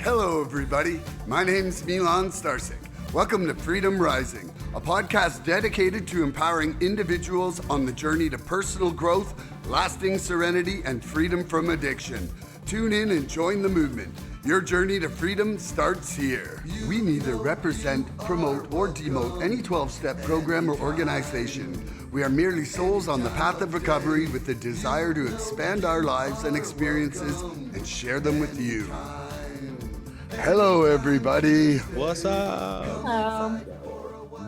Hello, everybody. My name's Milan Starcic. Welcome to Freedom Rising, a podcast dedicated to empowering individuals on the journey to personal growth, lasting serenity, and freedom from addiction. Tune in and join the movement. Your journey to freedom starts here. We neither represent, promote, or demote any 12-step program or organization. We are merely souls on the path of recovery with the desire to expand our lives and experiences and share them with you. Hello, everybody. What's up? Hello.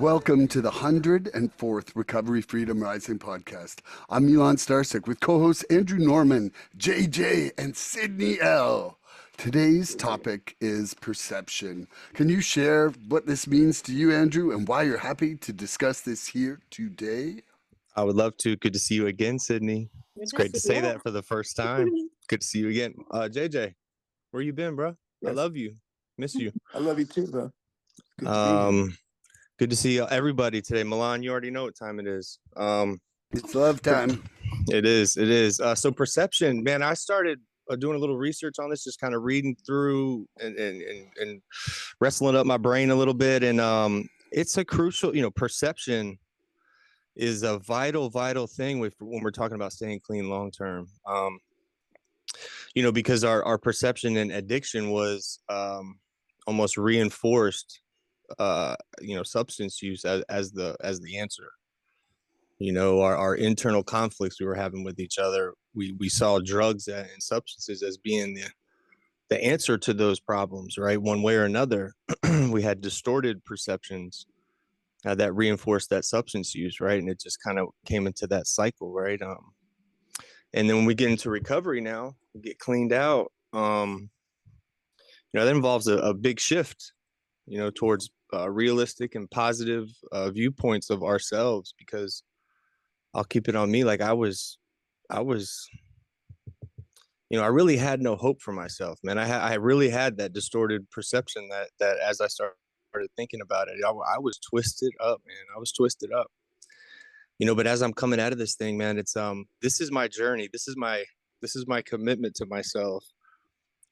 Welcome to the 104th Recovery Freedom Rising podcast. I'm Milan Starcic with co-hosts Andrew Nomand, JJ, and Sydney L. Today's topic is perception. Can you share what this means to you, Andrew, and why you're happy to discuss this here today? I would love to. Good to see you again, Sydney. It's great to say that for the first time. Good to see you again. JJ, where you been, bro? Yes. I love you. Miss you. I love you too, bro. Good to see everybody today. Milan, you already know what time it is. It's love time. It is. So perception, man, I started doing a little research on this, just kind of reading through and wrestling up my brain a little bit. And it's a crucial, perception is a vital thing when we're talking about staying clean long term. Because our perception and addiction was almost reinforced, substance use as the answer. Our internal conflicts we were having with each other, we saw drugs and substances as being the answer to those problems, right? One way or another. We had distorted perceptions that reinforced that substance use, right? And it just kind of came into that cycle, right? And then when we get into recovery now, we get cleaned out, that involves a big shift, towards realistic and positive viewpoints of ourselves, because I'll keep it on me. Like I really had no hope for myself, man. I really had that distorted perception that as I started thinking about it, I was twisted up, man. I was twisted up, but as I'm coming out of this thing, man, it's, this is my journey. This is my commitment to myself.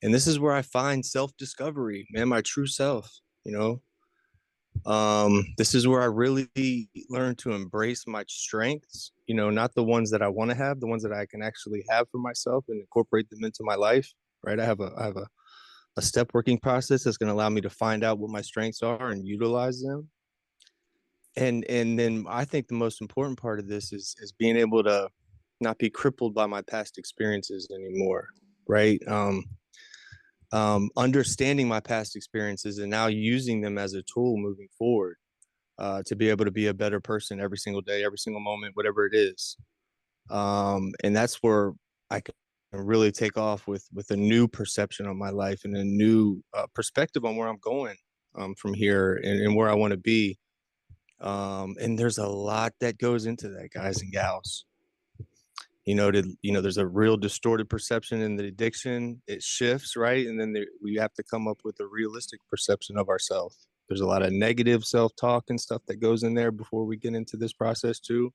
And this is where I find self-discovery, man, my true self, this is where I really learn to embrace my strengths, not the ones that I want to have, the ones that I can actually have for myself and incorporate them into my life, right? I have a step working process that's going to allow me to find out what my strengths are and utilize them. And then I think the most important part of this is being able to not be crippled by my past experiences anymore, right? Understanding my past experiences and now using them as a tool moving forward, to be able to be a better person every single day, every single moment, whatever it is. And that's where I can really take off with a new perception on my life and a new perspective on where I'm going from here and where I want to be. And there's a lot that goes into that, guys and gals. There's a real distorted perception in the addiction. It shifts, right? And then we have to come up with a realistic perception of ourselves. There's a lot of negative self-talk and stuff that goes in there before we get into this process too.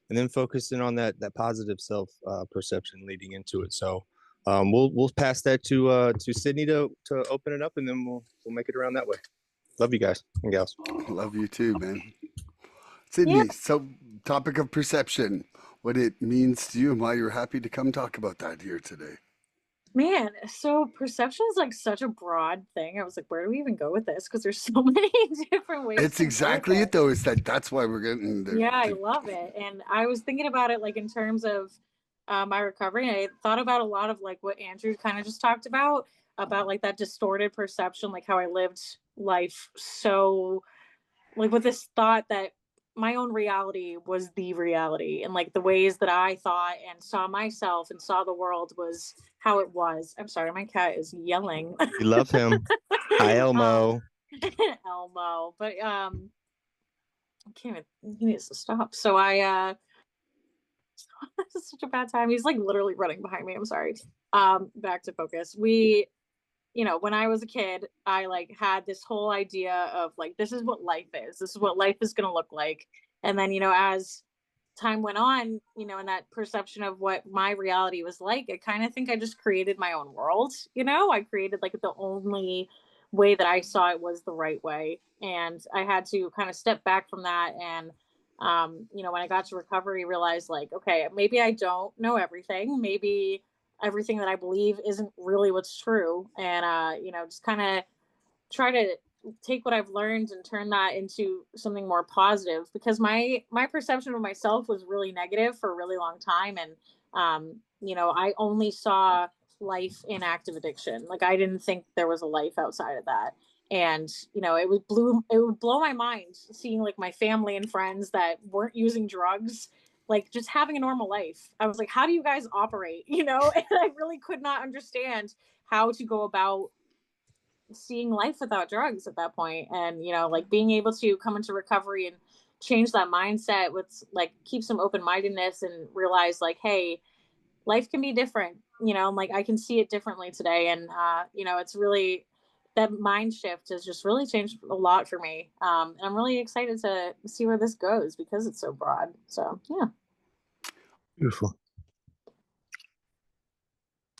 And then focusing on that positive self perception leading into it. So we'll pass that to Sydney to open it up, and then we'll make it around that way. Love you guys and gals. Love you too, man. Sydney, yeah. So topic of perception, what it means to you and why you're happy to come talk about that here today. Man, so perception is like such a broad thing. I was like, where do we even go with this? Because there's so many different ways. It's exactly it though. It's that's why we're getting there. Yeah, I love it. And I was thinking about it like in terms of my recovery. And I thought about a lot of like what Andrew kind of just talked about like that distorted perception, like how I lived life. So like with this thought that my own reality was the reality, and like the ways that I thought and saw myself and saw the world was how it was. I'm sorry, my cat is yelling. We love him. Hi, Elmo. Elmo, but I can't even. He needs to stop. So this is such a bad time. He's like literally running behind me. I'm sorry. Back to focus. When I was a kid, I like had this whole idea of like, this is what life is. This is what life is going to look like. And then, as time went on, and that perception of what my reality was like, I kind of think I just created my own world. I created like the only way that I saw it was the right way. And I had to kind of step back from that. And, when I got to recovery, realized like, okay, maybe I don't know everything. Maybe everything that I believe isn't really what's true. And, just kind of try to take what I've learned and turn that into something more positive, because my perception of myself was really negative for a really long time. And I only saw life in active addiction. Like I didn't think there was a life outside of that. And it would blow my mind seeing like my family and friends that weren't using drugs, like just having a normal life. I was like, how do you guys operate? And I really could not understand how to go about seeing life without drugs at that point. And like being able to come into recovery and change that mindset with like keep some open-mindedness and realize like, hey, life can be different. Like I can see it differently today. And it's really, that mind shift has just really changed a lot for me. And I'm really excited to see where this goes because it's so broad. So yeah. Beautiful.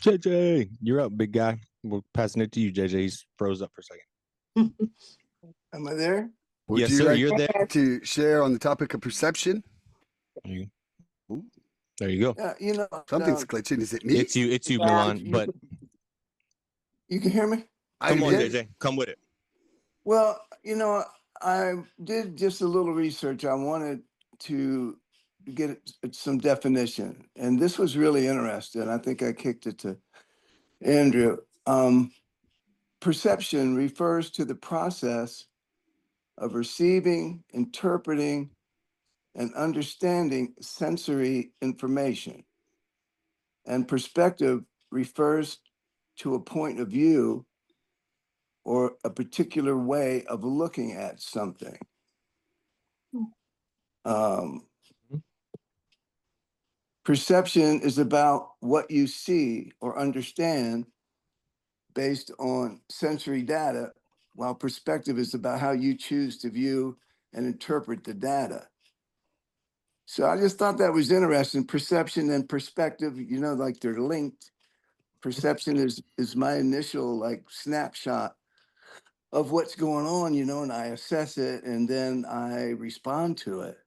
JJ, you're up, big guy. We're passing it to you, JJ. He's froze up for a second. Am I there? Would Yes, you sir. like You're there. to share on the topic of perception? There you go. Yeah, Something's glitching. Is it me? It's you, Yeah. Milan. But you can hear me? come on, did. JJ. Come with it. Well, I did just a little research. I wanted to get some definition, and this was really interesting. I think I kicked it to Andrew. Perception refers to the process of receiving, interpreting, and understanding sensory information. And perspective refers to a point of view or a particular way of looking at something. Perception is about what you see or understand based on sensory data, while perspective is about how you choose to view and interpret the data. So I just thought that was interesting. Perception and perspective, like they're linked. Perception is my initial like snapshot of what's going on, and I assess it and then I respond to it.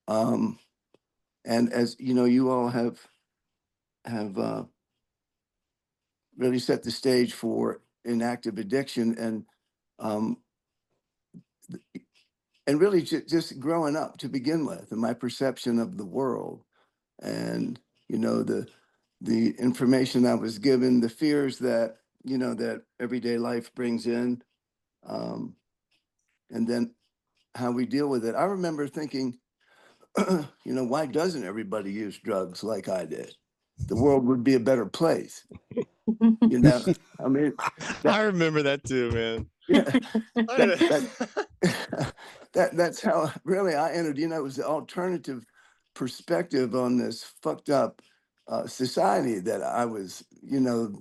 And as you all have really set the stage for inactive addiction and really just growing up to begin with, and my perception of the world, and the information I was given, the fears that that everyday life brings in, and then how we deal with it. I remember thinking, why doesn't everybody use drugs like I did? The world would be a better place. I mean, I remember that too, man. yeah, that's how really I entered. It was the alternative perspective on this fucked up society that I was,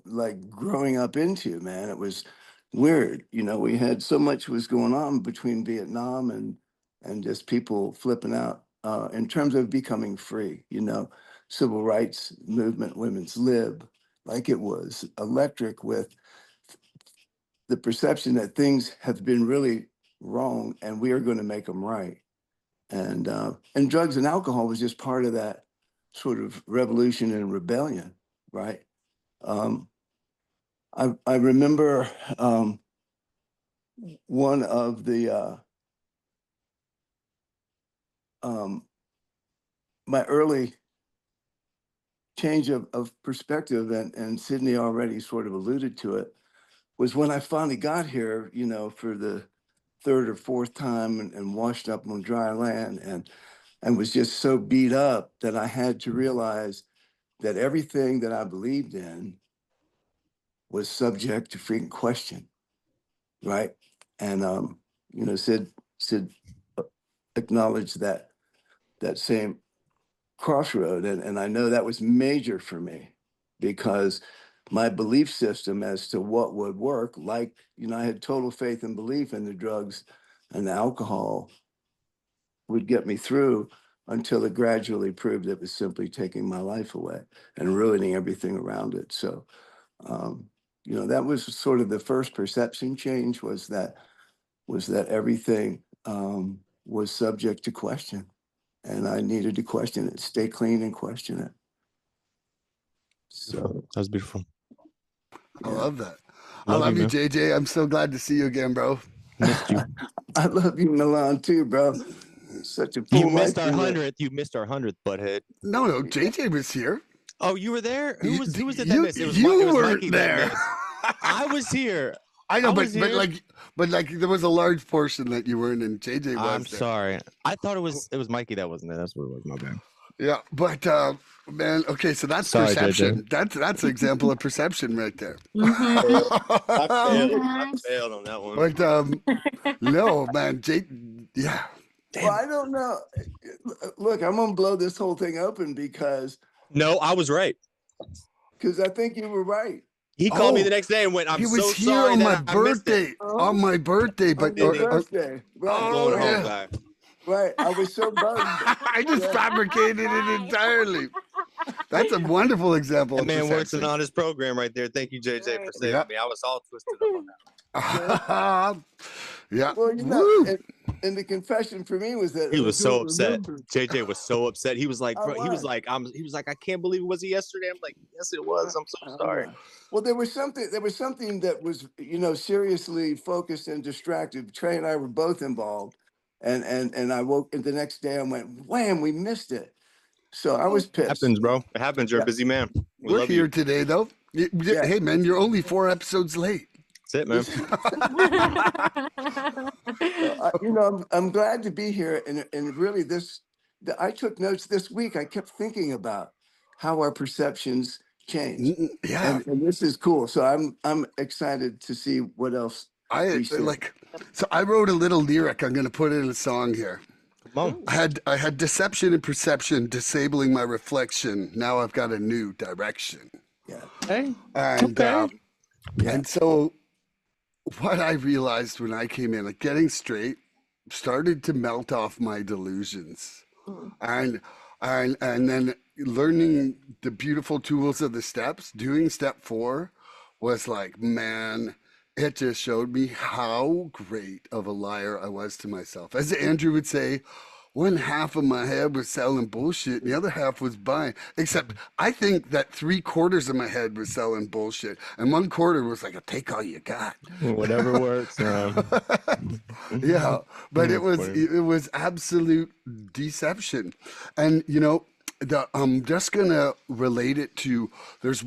like growing up into, man. It was weird. We had so much was going on between Vietnam and just people flipping out in terms of becoming free, civil rights movement, women's lib, like it was electric with the perception that things have been really wrong and we are going to make them right. And drugs and alcohol was just part of that sort of revolution and rebellion, right? I remember one of the my early change of perspective, and Sydney already sort of alluded to it, was when I finally got here, for the third or fourth time and washed up on dry land and was just so beat up that I had to realize that everything that I believed in was subject to freaking question, right? And Sid acknowledged that same crossroad, and I know that was major for me because my belief system as to what would work, like I had total faith and belief in the drugs and the alcohol would get me through. until it gradually proved it was simply taking my life away and ruining everything around it. So, that was sort of the first perception change, was that everything was subject to question, and I needed to question it, stay clean and question it. So that was beautiful. I love that. I love you, man. JJ. I'm so glad to see you again, bro. Missed you. I love you, Milan, too, bro. Such a You full missed life our you live. 100th. You missed our 100th, butthead. No, JJ was here. Oh, you were there? Who was it that You- missed? It was, you it was weren't Mikey there. that missed. I was here. I know, I but was here. like there was a large portion that you weren't, and JJ was I'm there. sorry. I thought it was Mikey that wasn't there. That's what it was. My bad. Yeah, but man, okay, so that's Sorry, perception. That's an example of perception right there. I failed on that one. But no, man, yeah. Well, I don't know. Look, I'm gonna blow this whole thing open because No, I was right. I think you were right. He called me Oh, the next day and went, he I'm was so here sorry on my that I missed it. birthday. On my birthday, but On your birthday, right? Oh, Going yeah. home, guy. Right. I was so bummed. I just fabricated it entirely. That's a wonderful example. That of man works perception. an honest program right there. Thank you, JJ, for saving Yeah. me. I was all twisted up on that. Yeah. Well, Woo. and the confession for me was that He I was so don't upset. remember. JJ was so upset. He was like, I bro, he was was. like, I can't believe it was yesterday. I'm like, yes, it was. I'm so sorry. Well, there was something that was, seriously focused and distracted. Trey and I were both involved. And I woke the next day and went, wham, we missed it. So I was It pissed. happens, bro. It happens. You're Yeah. a busy man. We We're love here you. today, though. Yeah. Hey, man, you're only 4 episodes late. That's it, man. I'm glad to be here. And really I took notes this week. I kept thinking about how our perceptions change. Yeah. And this is cool. So I'm excited to see what else we see. So I wrote a little lyric. I'm going to put it in a song here. Come on. I had deception and perception disabling my reflection. Now I've got a new direction. Yeah. Hey. And Okay. and so what I realized when I came in, like getting straight, started to melt off my delusions. And then learning the beautiful tools of the steps, doing step 4 was like, man, it just showed me how great of a liar I was to myself. As Andrew would say, one half of my head was selling bullshit and the other half was buying. Except I think that 3/4 of my head was selling bullshit and 1/4 was like, take all you got. Whatever works. Yeah, but it was absolute deception. And I'm just gonna relate it to, there's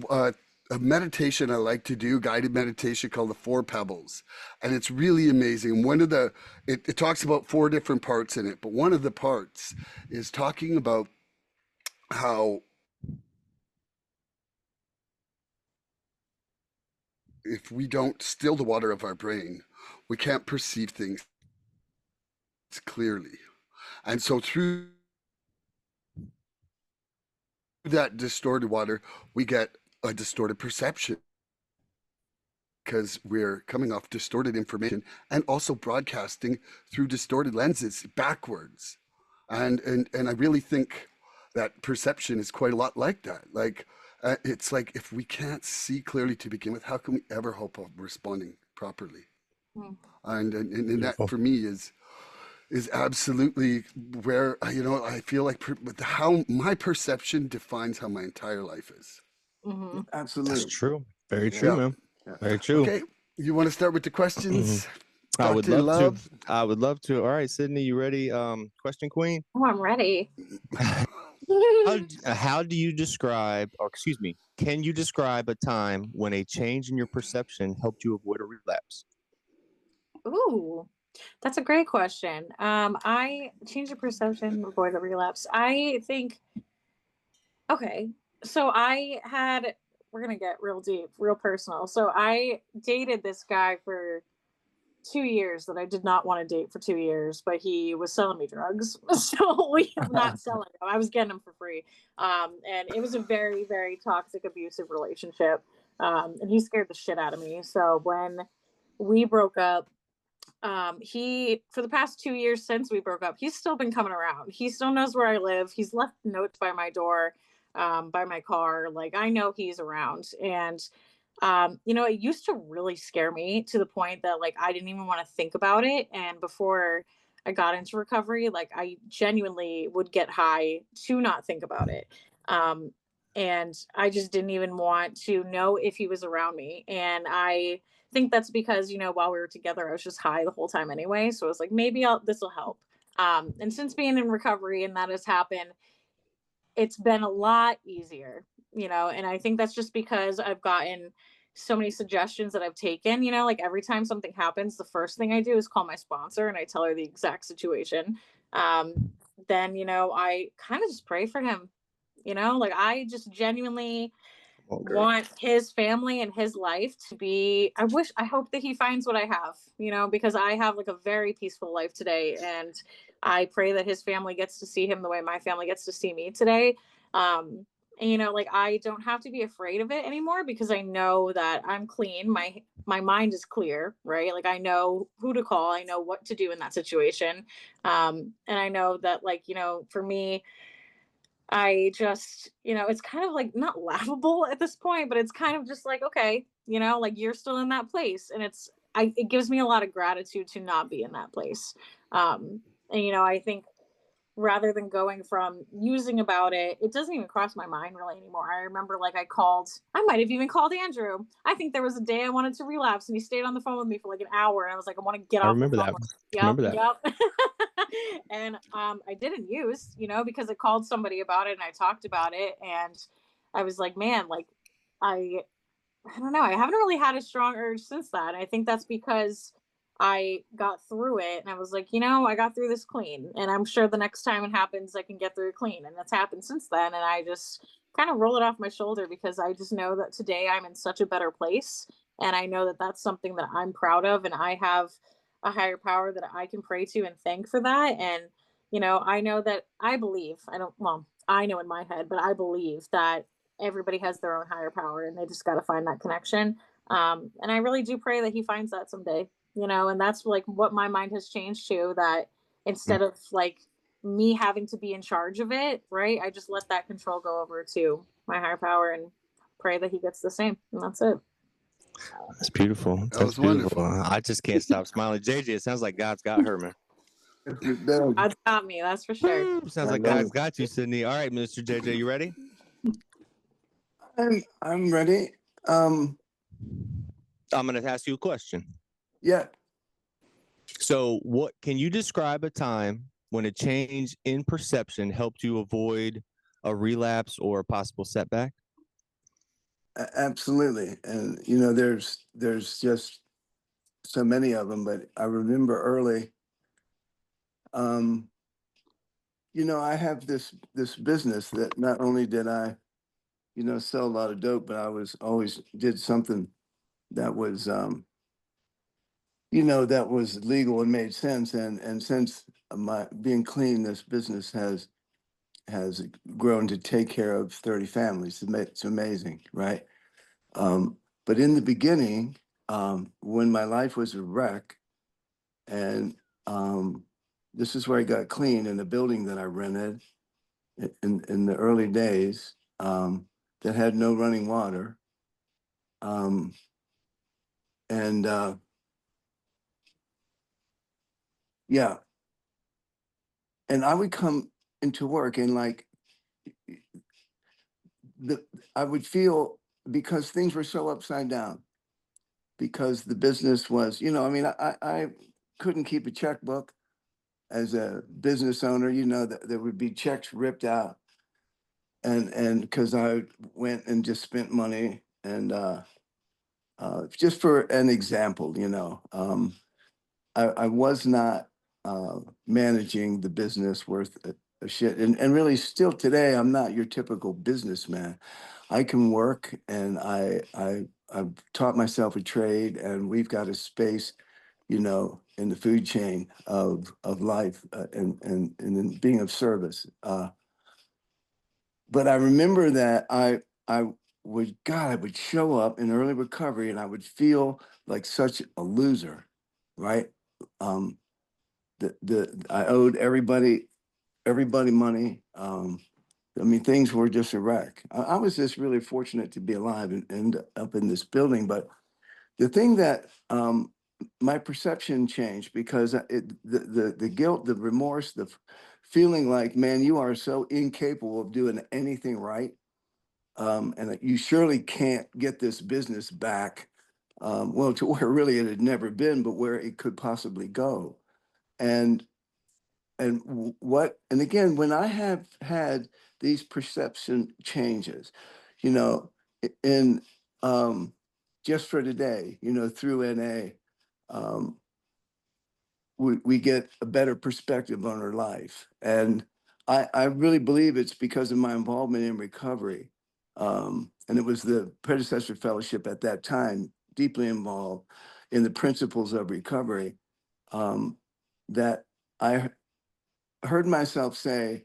a meditation I like to do, guided meditation called the 4 Pebbles, and it's really amazing. It talks about 4 different parts in it, but one of the parts is talking about how if we don't still the water of our brain, we can't perceive things clearly. And so through that distorted water, we get a distorted perception because we're coming off distorted information and also broadcasting through distorted lenses backwards. And I really think that perception is quite a lot like that. Like, it's like if we can't see clearly to begin with, how can we ever hope of responding properly? And that for me is absolutely where, I feel like how my perception defines how my entire life is. Absolutely. That's true. Very true, man. Yeah. Very true. Okay, you want to start with the questions? I would Dr. love to. I would love to. All right, Sydney, you ready? Question queen. Oh, I'm ready. How do you describe, or excuse me, can you describe a time when a change in your perception helped you avoid a relapse? Ooh, that's a great question. I changed the perception, avoid a relapse. I think, okay, so we're going to get real deep, real personal. So I dated this guy for 2 years that I did not want to date for 2 years, but he was selling me drugs. So we were not selling them. I was getting them for free. And it was a very, very toxic, abusive relationship. And he scared the shit out of me. So when we broke up, he, for the past 2 years since we broke up, he's still been coming around. He still knows where I live. He's left notes by my door, by my car. Like, I know he's around. And it used to really scare me to the point that like I didn't even want to think about it. And before I got into recovery, like I genuinely would get high to not think about it. And I just didn't even want to know if he was around me. And I think that's because, while we were together, I was just high the whole time anyway. So I was like, maybe this will help. And since being in recovery and that has happened, it's been a lot easier, and I think that's just because I've gotten so many suggestions that I've taken, like every time something happens, the first thing I do is call my sponsor and I tell her the exact situation. Then, I kind of just pray for him, like I just genuinely want his family and his life to be, I hope that he finds what I have, because I have like a very peaceful life today. And I pray that his family gets to see him the way my family gets to see me today. And like I don't have to be afraid of it anymore because I know that I'm clean. My mind is clear, right? Like I know who to call, I know what to do in that situation. And I know that like, for me, I just, it's kind of like not laughable at this point, but it's kind of just like, okay, like you're still in that place. And it gives me a lot of gratitude to not be in that place. And I think rather than going from musing about it, it doesn't even cross my mind really anymore. I remember like I might have even called Andrew. I think there was a day I wanted to relapse and he stayed on the phone with me for like an hour. And I was like, I want to get off the phone. I remember that. Yep. And I didn't use, because I called somebody about it and I talked about it. And I was like, man, like I don't know. I haven't really had a strong urge since that. I think that's because I got through it and I was like, I got through this clean. And I'm sure the next time it happens, I can get through it clean. And that's happened since then. And I just kind of roll it off my shoulder because I just know that today I'm in such a better place. And I know that that's something that I'm proud of. And I have a higher power that I can pray to and thank for that. And, I know that I know in my head, but I believe that everybody has their own higher power and they just got to find that connection. And I really do pray that he finds that someday, and that's like what my mind has changed to, that instead of like me having to be in charge of it, right, I just let that control go over to my higher power and pray that he gets the same. And that's it. That's beautiful. Was wonderful. I just can't stop smiling. JJ, it sounds like God's got her, man. God's got me, that's for sure. Sounds like God's got you, Sydney. All right, Mr. JJ, you ready? I'm ready. I'm going to ask you a question. Yeah. So what can you describe a time when a change in perception helped you avoid a relapse or a possible setback? Absolutely. And, there's just so many of them, but I remember early, I have this business that not only did I, sell a lot of dope, but I was always did something that was, that was legal and made sense. And since my being clean, this business has grown to take care of 30 families. It's amazing, right? But in the beginning, when my life was a wreck, and this is where I got clean in the building that I rented in the early days, that had no running water. And yeah, and I would come into work and like I would feel, because things were so upside down, because the business was, I couldn't keep a checkbook as a business owner, that there would be checks ripped out. And because I went and just spent money, and just for an example, I was not managing the business worth a shit. And really still today, I'm not your typical businessman. I can work, and I've taught myself a trade, and we've got a space, in the food chain of life, and in being of service. But I remember that I would show up in early recovery and I would feel like such a loser, right? I owed everybody money. I mean, things were just a wreck. I was just really fortunate to be alive and end up in this building. But the thing that my perception changed because the guilt, the remorse, feeling like, man, you are so incapable of doing anything right. And that you surely can't get this business back, well, to where really it had never been, but where it could possibly go. And and again, when I have had these perception changes, you know, in just for today, you know, through NA, we get a better perspective on our life. And I really believe it's because of my involvement in recovery. And it was the predecessor fellowship at that time, deeply involved in the principles of recovery, that I heard myself say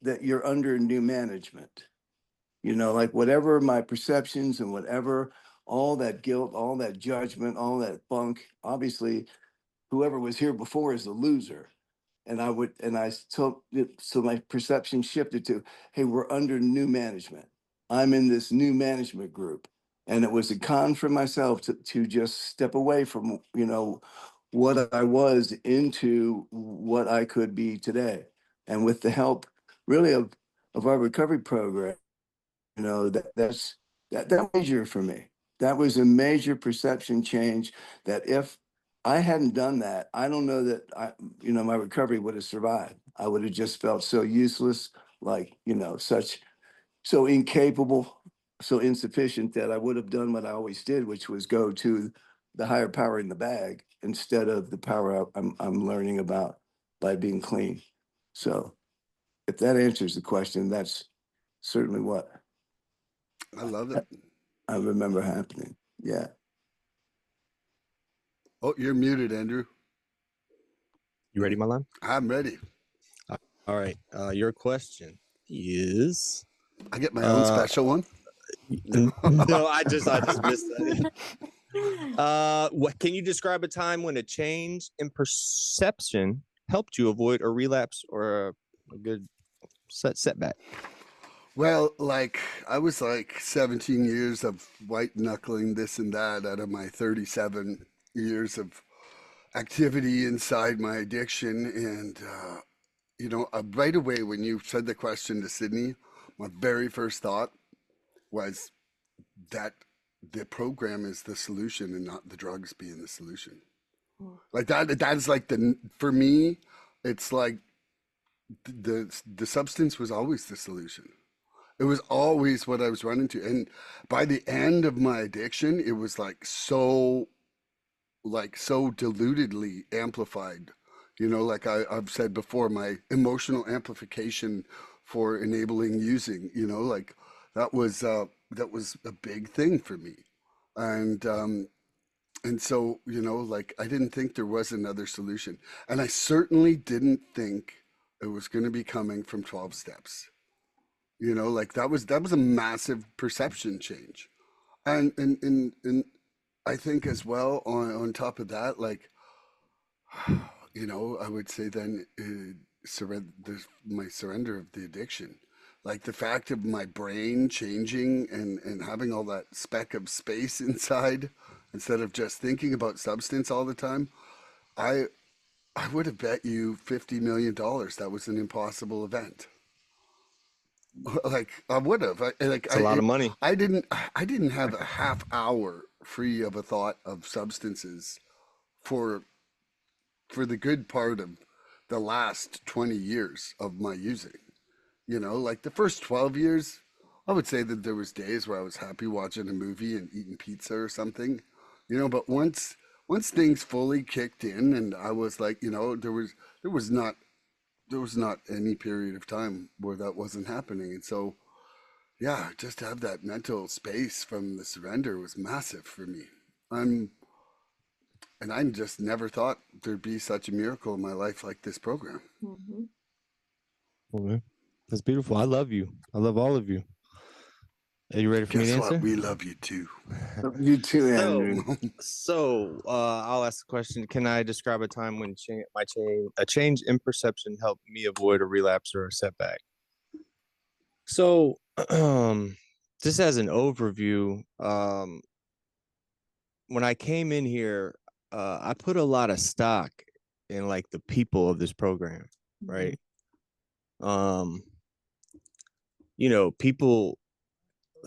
that you're under new management. You know, like whatever my perceptions and whatever, all that guilt, all that judgment, all that funk, obviously, whoever was here before is a loser. And so my perception shifted to, hey, we're under new management. I'm in this new management group. And it was a con for myself to just step away from, you know, what I was into what I could be today. And with the help really of our recovery program, you know, that major for me. That was a major perception change that if I hadn't done that, I don't know that my recovery would have survived. I would have just felt so useless, like, you know, so incapable, so insufficient that I would have done what I always did, which was go to the higher power in the bag instead of the power I'm learning about by being clean. So if that answers the question, that's certainly what I love it. I remember happening. Yeah. Oh, you're muted, Andrew. You ready, Milan? I'm ready. All right. Your question is. I get my own special one. No, I just missed that. What can you describe a time when a change in perception helped you avoid a relapse or a good setback? Well, like I was like 17 years of white knuckling this and that out of my 37 years of activity inside my addiction. And, right away when you said the question to Sydney, my very first thought was that the program is the solution and not the drugs being the solution. Like that is like for me, it's like the substance was always the solution. It was always what I was running to. And by the end of my addiction, it was so dilutedly amplified. You know, like I've said before, my emotional amplification for enabling using, you know, like that was a big thing for me. And so, you know, like I didn't think there was another solution. And I certainly didn't think it was going to be coming from 12 steps. You know, like that was a massive perception change. And I think as well on top of that, like, you know, I would say then my surrender of the addiction, like the fact of my brain changing and having all that speck of space inside instead of just thinking about substance all the time. I I would have bet you $50 million that was an impossible event. Like I would have. It's a lot of money. I didn't have a half hour free of a thought of substances for the good part of the last 20 years of my using. You know, like the first 12 years, I would say that there was days where I was happy watching a movie and eating pizza or something. You know, but once things fully kicked in and I was like, you know, there was not any period of time where that wasn't happening. And so, yeah, just to have that mental space from the surrender was massive for me. I'm, and I just never thought there'd be such a miracle in my life like this program. Mhm. Okay. That's beautiful. I love you. I love all of you. Are you ready for me to Guess answer? what? We love you too. You too, Andrew. I'll ask the question. Can I describe a time when a change in perception helped me avoid a relapse or a setback? So, just as an overview, when I came in here, I put a lot of stock in like the people of this program, right? People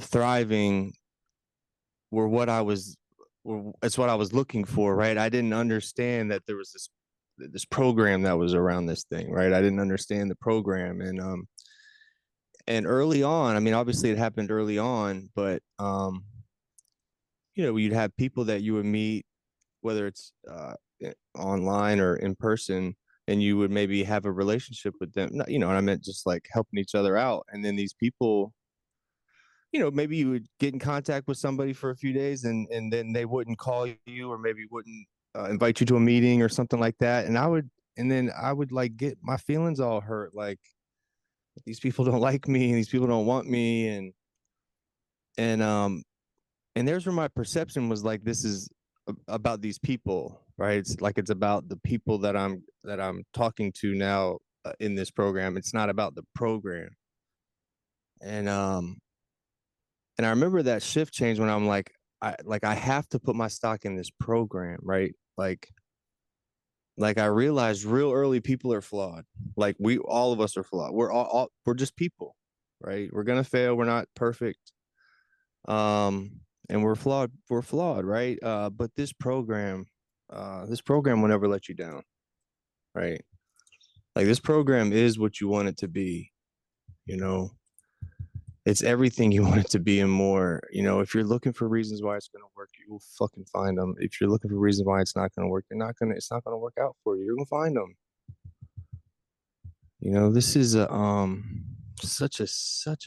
thriving were it's what I was looking for, right? I didn't understand that there was this program that was around this thing, right? I didn't understand the program, and early on, I mean, obviously it happened early on, but you'd have people that you would meet, whether it's online or in person, and you would maybe have a relationship with them, and I meant just like helping each other out. And then these people, maybe you would get in contact with somebody for a few days, and then they wouldn't call you, or maybe wouldn't invite you to a meeting or something like that. And then I would like get my feelings all hurt, like these people don't like me, and these people don't want me, and there's where my perception was like, this is about these people, right? It's about the people that I'm talking to now in this program. It's not about the program. And I remember that shift change when I'm like, I have to put my stock in this program, right? Like I realized real early people are flawed. Like all of us are flawed. We're just people, right? We're gonna fail. We're not perfect. And we're flawed, right? But this program will never let you down, right? Like this program is what you want it to be, it's everything you want it to be and more. If you're looking for reasons why it's going to work, you will fucking find them. If you're looking for reasons why it's not going to work, it's not going to work out for you. You're going to find them. This is such a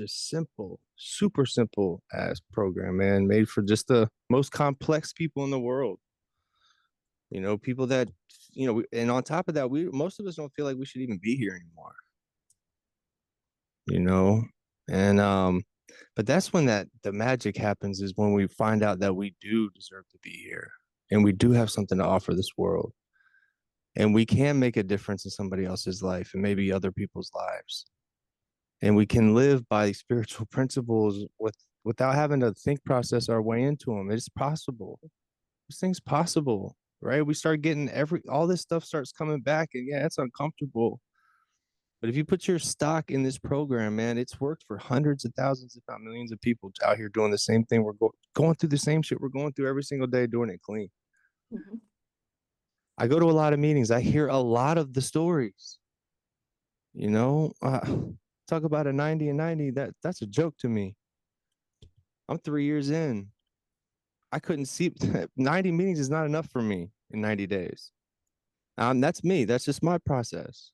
simple, super simple ass program, man, made for just the most complex people in the world. People that, and on top of that, most of us don't feel like we should even be here anymore. And but that's when the magic happens, is when we find out that we do deserve to be here, and we do have something to offer this world, and we can make a difference in somebody else's life and maybe other people's lives. And we can live by spiritual principles without having to process our way into them. It's possible. This thing's possible, right? We start getting all this stuff starts coming back, and yeah, it's uncomfortable. But if you put your stock in this program, man, it's worked for hundreds of thousands, if not millions of people out here doing the same thing. We're going through the same shit we're going through every single day, doing it clean. Mm-hmm. I go to a lot of meetings. I hear a lot of the stories. Talk about a 90 and 90. That's a joke to me. I'm 3 years in. I couldn't see 90 meetings is not enough for me in 90 days. That's me. That's just my process.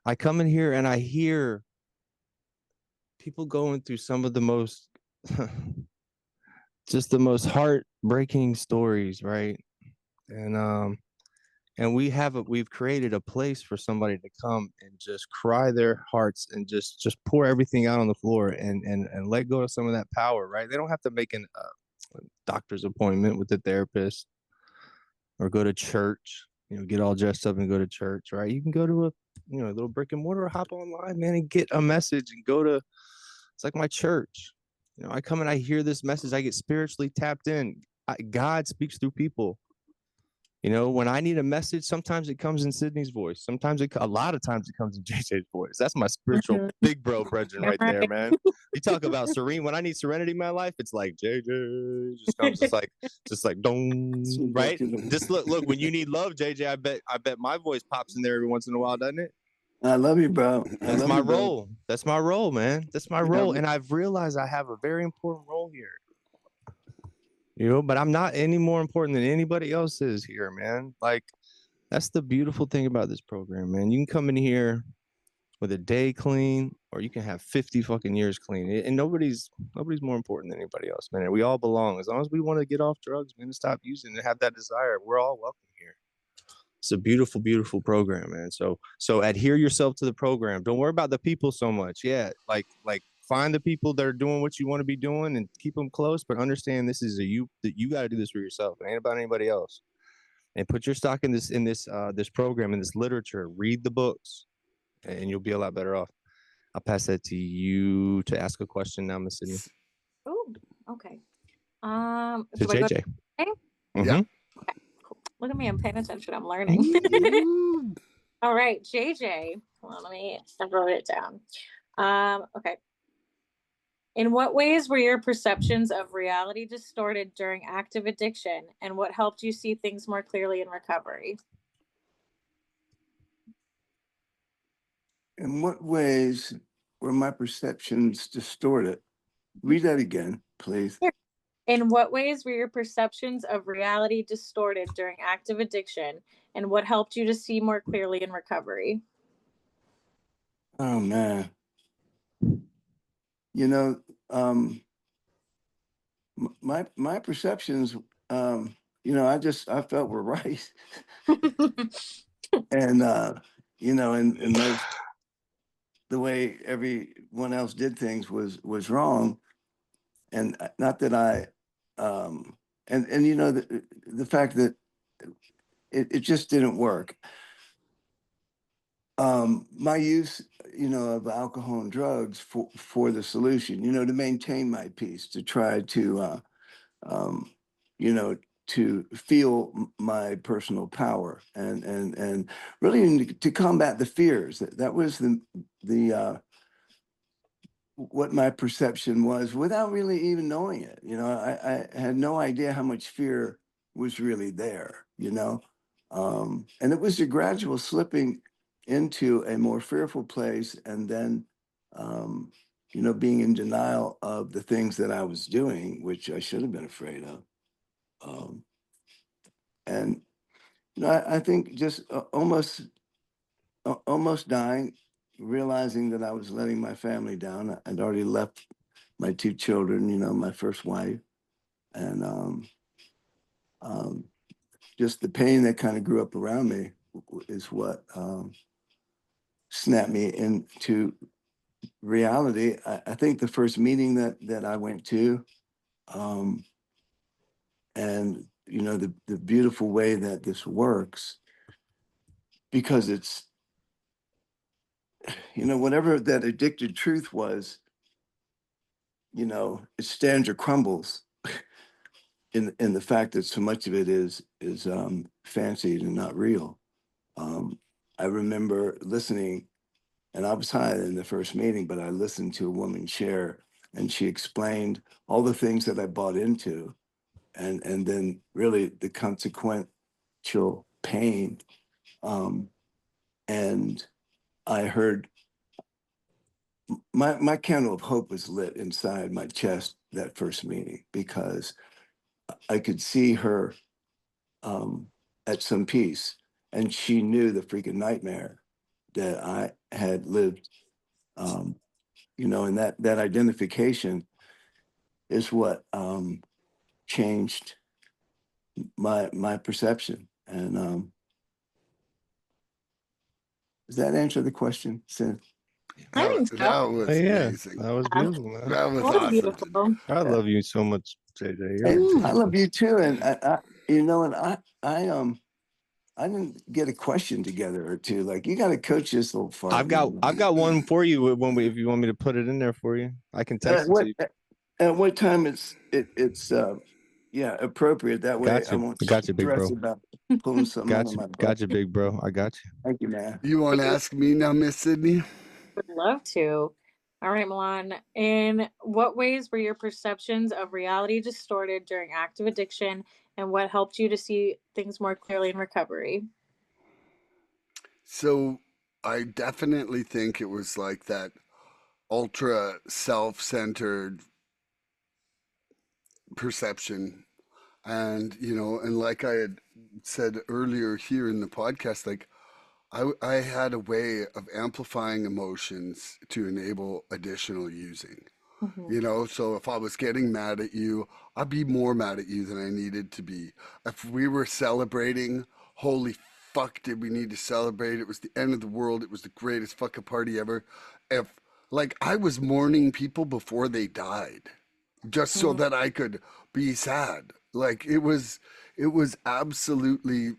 I come in here and I hear people going through some of the most, just the most heartbreaking stories, right? And we've created a place for somebody to come and just cry their hearts and just pour everything out on the floor and let go of some of that power, right? They don't have to make a doctor's appointment with the therapist or go to church, get all dressed up and go to church, right? You can go to a little brick and mortar, or hop online, man, and get a message and it's like my church. I come and I hear this message, I get spiritually tapped in. God speaks through people. When I need a message, sometimes it comes in Sydney's voice. A lot of times it comes in JJ's voice. That's my spiritual big bro brethren right there, man. You talk about serene. When I need serenity in my life, it's like JJ just comes, just like don't, right? Just look. When you need love, JJ, I bet my voice pops in there every once in a while, doesn't it? I love you, bro. That's my role. That's my role, man. That's my role, and I've realized I have a very important role here. But I'm not any more important than anybody else is here, man. Like, that's the beautiful thing about this program, man. You can come in here with a day clean, or you can have 50 fucking years clean, and nobody's more important than anybody else, man. And we all belong. As long as we want to get off drugs, man, and stop using and have that desire, we're all welcome here. It's a beautiful, beautiful program, man. So adhere yourself to the program. Don't worry about the people so much. Yeah, like find the people that are doing what you want to be doing and keep them close, but understand this is that you got to do this for yourself. It ain't about anybody else. And put your stock in this program, in this literature. Read the books, and you'll be a lot better off. I'll pass that to you to ask a question now, Miss Sydney. Oh, okay. To Do I go JJ. Yeah. Okay, cool. Look at me, I'm paying attention. I'm learning. Ooh. All right, JJ. Hold on, I wrote it down. Okay. In what ways were your perceptions of reality distorted during active addiction, and what helped you see things more clearly in recovery? In what ways were my perceptions distorted? Read that again, please. In what ways were your perceptions of reality distorted during active addiction, and what helped you to see more clearly in recovery? Oh man. You know, my perceptions, I felt were right. And and most the way everyone else did things was wrong. And not that I and the fact that it just didn't work. My use, of alcohol and drugs for the solution, to maintain my peace, to try to um, to feel my personal power and really to combat the fears. That was the what my perception was without really even knowing it. I had no idea how much fear was really there, and it was a gradual slipping into a more fearful place and then, being in denial of the things that I was doing, which I should have been afraid of. Um, and, I think just almost dying, realizing that I was letting my family down. I'd already left my two children, my first wife, and just the pain that kind of grew up around me is what snapped me into reality. I think the first meeting that I went to, and the beautiful way that this works, because it's whatever that addicted truth was, it stands or crumbles in the fact that so much of it is fancied and not real. I remember listening, and I was high in the first meeting, but I listened to a woman share, and she explained all the things that I bought into, and then really the consequential pain. And I heard my candle of hope was lit inside my chest that first meeting, because I could see her at some peace, and she knew the freaking nightmare that I had lived. And that identification is what changed my perception. And does that answer the question, Sid? I think so. That was amazing. That was beautiful, man. That was That was awesome. beautiful. I love you so much, JJ. Hey, You're I love you too, and I didn't get a question together or two. Like, you got to coach this little fart. I've got one for you if you want me to put it in there for you. I can text it to you. At what time it's appropriate. That way Gotcha. I won't Gotcha, big stress bro. about pulling something out of my butt. Gotcha, big bro. I got you. Thank you, man. You want to ask me now, Miss Sydney? Would love to. All right, Milan. In what ways were your perceptions of reality distorted during active addiction, and what helped you to see things more clearly in recovery? So I definitely think it was like that ultra self-centered perception. And like I had said earlier here in the podcast, like I had a way of amplifying emotions to enable additional using. So if I was getting mad at you, I'd be more mad at you than I needed to be. If we were celebrating, holy fuck, did we need to celebrate? It was the end of the world. It was the greatest fucking party ever. If like I was mourning people before they died, just so that I could be sad. Like it was absolutely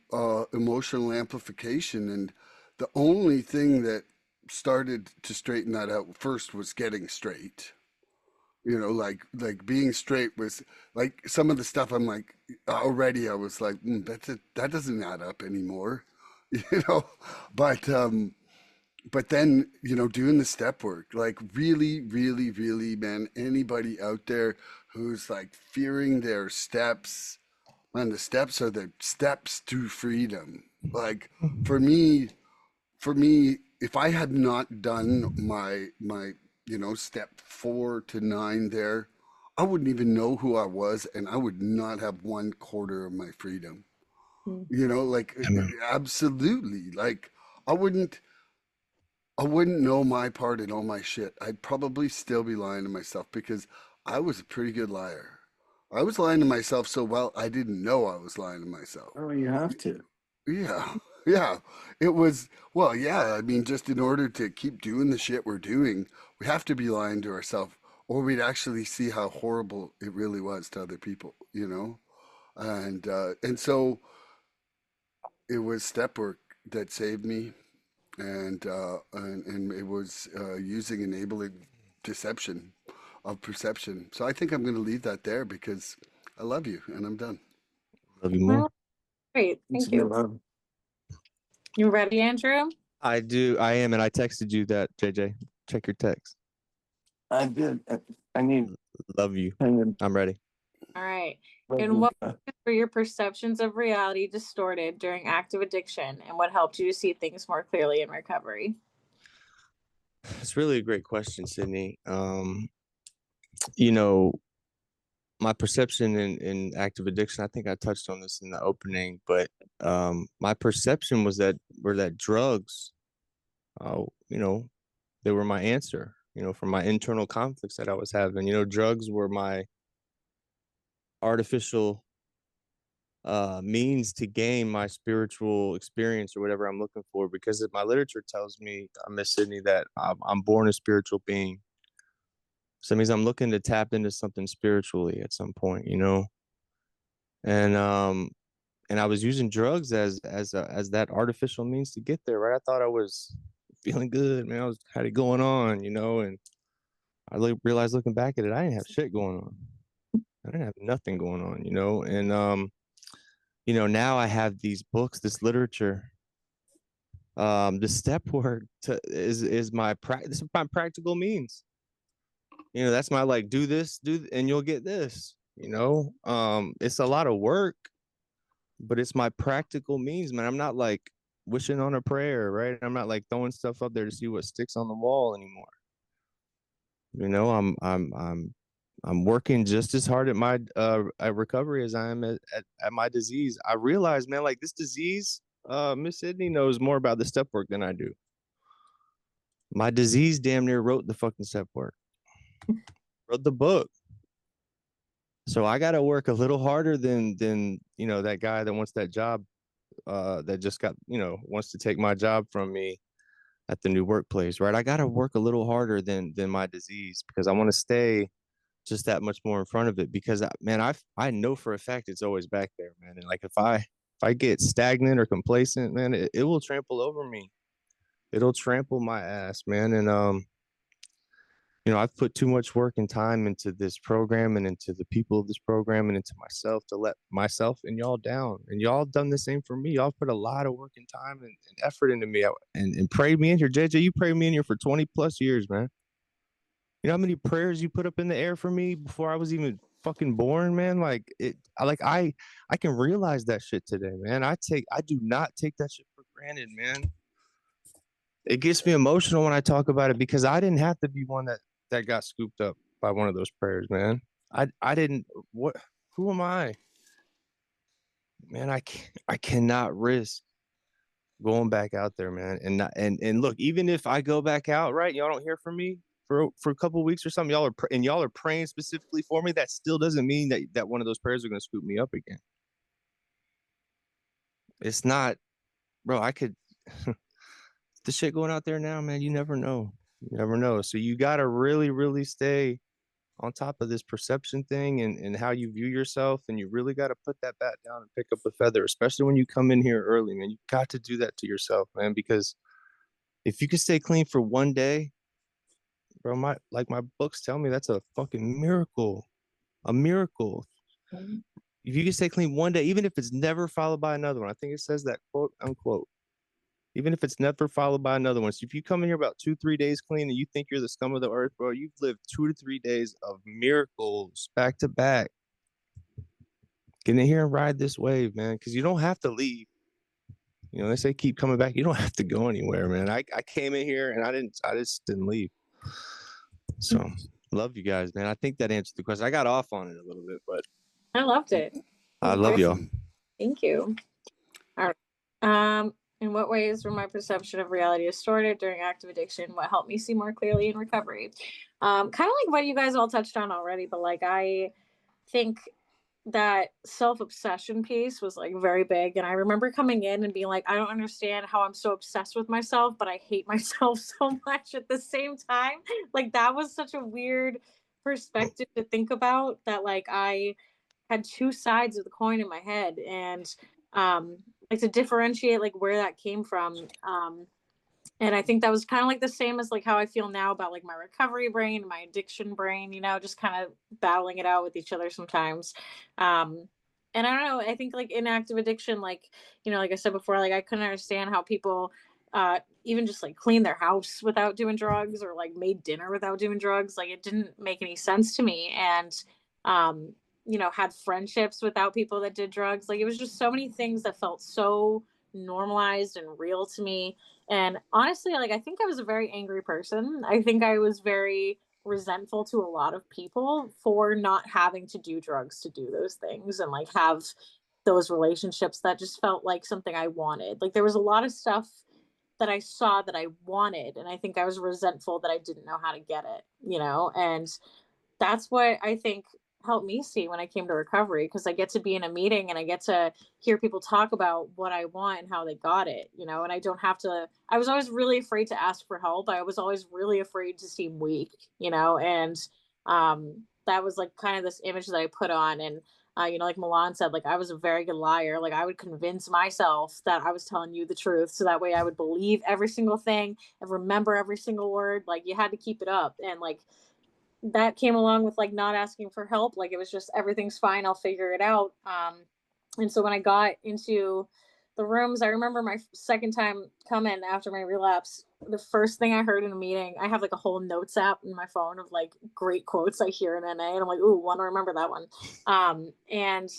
emotional amplification, and the only thing that started to straighten that out first was getting straight. You know, like being straight was like some of the stuff I'm like already I was like that doesn't add up anymore, you know, but but then you know doing the step work like really really really man, anybody out there who's like fearing their steps, man, the steps are the steps to freedom. Like for me, if I had not done my you know step 4 to 9 there, I wouldn't even know who I was, and I would not have 1/4 of my freedom. You know, like Yeah, man. absolutely. Like I wouldn't I wouldn't know my part in all my shit. I'd probably still be lying to myself because I was a pretty good liar. I was lying to myself so well I didn't know I was lying to myself. Oh, you have to. Yeah. Yeah. It was, well, yeah. I mean, just in order to keep doing the shit we're doing, we have to be lying to ourselves, or we'd actually see how horrible it really was to other people, you know? And so it was step work that saved me, and it was using enabling deception of perception. So I think I'm going to leave that there because I love you and I'm done. Love you more. Well, great. It's Thank you. love. You ready, Andrew? I do. I am, and I texted you that, JJ. Check your text. I did. I need Love you. kind of I'm ready. All right. And what were your perceptions of reality distorted during active addiction, and what helped you to see things more clearly in recovery? It's really a great question, Sydney. You know, my perception in active addiction, I think I touched on this in the opening, but my perception was that drugs, you know, they were my answer, you know, for my internal conflicts that I was having. You know, drugs were my artificial means to gain my spiritual experience or whatever I'm looking for, because my literature tells me, Miss Sydney, that I'm born a spiritual being. So that means I'm looking to tap into something spiritually at some point, you know. And I was using drugs as that artificial means to get there, right? I thought I was feeling good, man. Had it going on, you know. And I realized looking back at it, I didn't have shit going on. I didn't have nothing going on, you know. And you know, now I have these books, this literature. The step work is my practice, my practical means. You know, that's my like, do this, and you'll get this. You know, it's a lot of work, but it's my practical means, man. I'm not like wishing on a prayer, right? I'm not like throwing stuff up there to see what sticks on the wall anymore. You know, I'm working just as hard at my at recovery as I am at my disease. I realize, man, like this disease, Miss Sydney knows more about the step work than I do. My disease damn near wrote the fucking step work, wrote the book. So I got to work a little harder than you know, that guy that wants that job, that just got, you know, wants to take my job from me at the new workplace, right? I got to work a little harder than my disease, because I want to stay just that much more in front of it, because man, I know for a fact it's always back there, man. And like if I get stagnant or complacent, man, it will trample over me. It'll trample my ass, man. And you know, I've put too much work and time into this program and into the people of this program and into myself to let myself and y'all down. And y'all done the same for me. Y'all put a lot of work and time and effort into me, and prayed me in here. JJ, you prayed me in here for 20 plus years, man. You know how many prayers you put up in the air for me before I was even fucking born, man? Like I can realize that shit today, man. I do not take that shit for granted, man. It gets me emotional when I talk about it, because I didn't have to be one that got scooped up by one of those prayers, man. I didn't. What? Who am I, man? I cannot risk going back out there, man. And not, and look, even if I go back out, right? Y'all don't hear from me for a couple of weeks or something. Y'all are praying specifically for me. That still doesn't mean that one of those prayers are going to scoop me up again. It's not, bro. I could. The shit going out there now, man. You never know. You never know. So you got to really, really stay on top of this perception thing and how you view yourself. And you really got to put that bat down and pick up a feather, especially when you come in here early, man. You got to do that to yourself, man, because if you can stay clean for one day, bro, my books tell me that's a fucking miracle. A miracle. If you can stay clean one day, even if it's never followed by another one, I think it says that, quote unquote, even if it's never followed by another one. So if you come in here about 2-3 days clean and you think you're the scum of the earth, bro, you've lived 2 to 3 days of miracles back to back. Get in here and ride this wave, man, because you don't have to leave. You know, they say keep coming back. You don't have to go anywhere, man. I came in here and I just didn't leave. So love you guys, man. I think that answered the question. I got off on it a little bit, but I loved it. I love y'all. Thank you. All right. In what ways were my perception of reality distorted during active addiction? What helped me see more clearly in recovery? Kind of like what you guys all touched on already, but like I think that self-obsession piece was like very big. And I remember coming in and being like, I don't understand how I'm so obsessed with myself, but I hate myself so much at the same time. Like that was such a weird perspective to think about, that like I had two sides of the coin in my head, and like to differentiate like where that came from. And I think that was kind of like the same as like how I feel now about like my recovery brain, my addiction brain, you know, just kind of battling it out with each other sometimes. And I don't know, I think like in active addiction, like, you know, like I said before, like I couldn't understand how people even just like clean their house without doing drugs, or like made dinner without doing drugs. Like it didn't make any sense to me. And you know, had friendships without people that did drugs. Like it was just so many things that felt so normalized and real to me. And honestly, like I think I was a very angry person. I think I was very resentful to a lot of people for not having to do drugs to do those things, and like have those relationships that just felt like something I wanted. Like there was a lot of stuff that I saw that I wanted, and I think I was resentful that I didn't know how to get it, you know? And that's what I think helped me see when I came to recovery, because I get to be in a meeting and I get to hear people talk about what I want and how they got it, you know, and I don't have to. I was always really afraid to ask for help. I was always really afraid to seem weak, you know, and that was like kind of this image that I put on. And you know, like Milan said, like I was a very good liar. Like I would convince myself that I was telling you the truth, so that way I would believe every single thing and remember every single word. Like you had to keep it up. And like that came along with like not asking for help. Like it was just, everything's fine, I'll figure it out. And so when I got into the rooms, I remember my second time coming after my relapse, the first thing I heard in a meeting, I have like a whole notes app in my phone of like great quotes I hear in NA, and I'm like, ooh, want to remember that one. And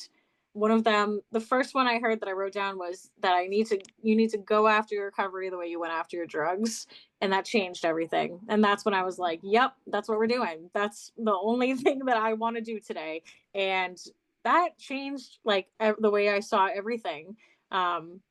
one of them, the first one I heard that I wrote down was that you need to go after your recovery the way you went after your drugs. And that changed everything. And that's when I was like, yep, that's what we're doing. That's the only thing that I want to do today. And that changed like the way I saw everything.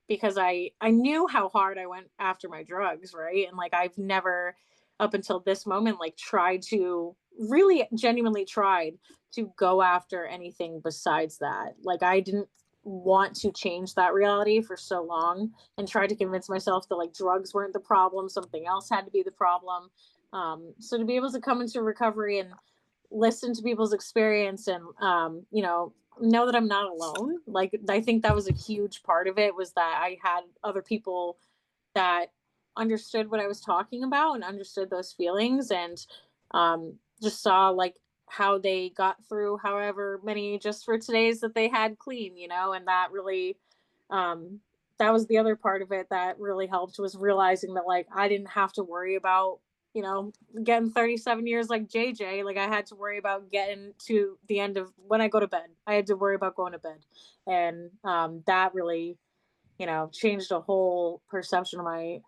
Because I knew how hard I went after my drugs, right? And like I've never up until this moment like tried to really genuinely tried to go after anything besides that. Like I didn't want to change that reality for so long, and tried to convince myself that like drugs weren't the problem, something else had to be the problem. So to be able to come into recovery and listen to people's experience, and you know that I'm not alone. Like I think that was a huge part of it, was that I had other people that understood what I was talking about and understood those feelings, and just saw like how they got through however many just for today's that they had clean, you know. And that really that was the other part of it that really helped, was realizing that like I didn't have to worry about, you know, getting 37 years like JJ. Like I had to worry about getting to the end of when I go to bed. I had to worry about going to bed. And that really, you know, changed a whole perception of my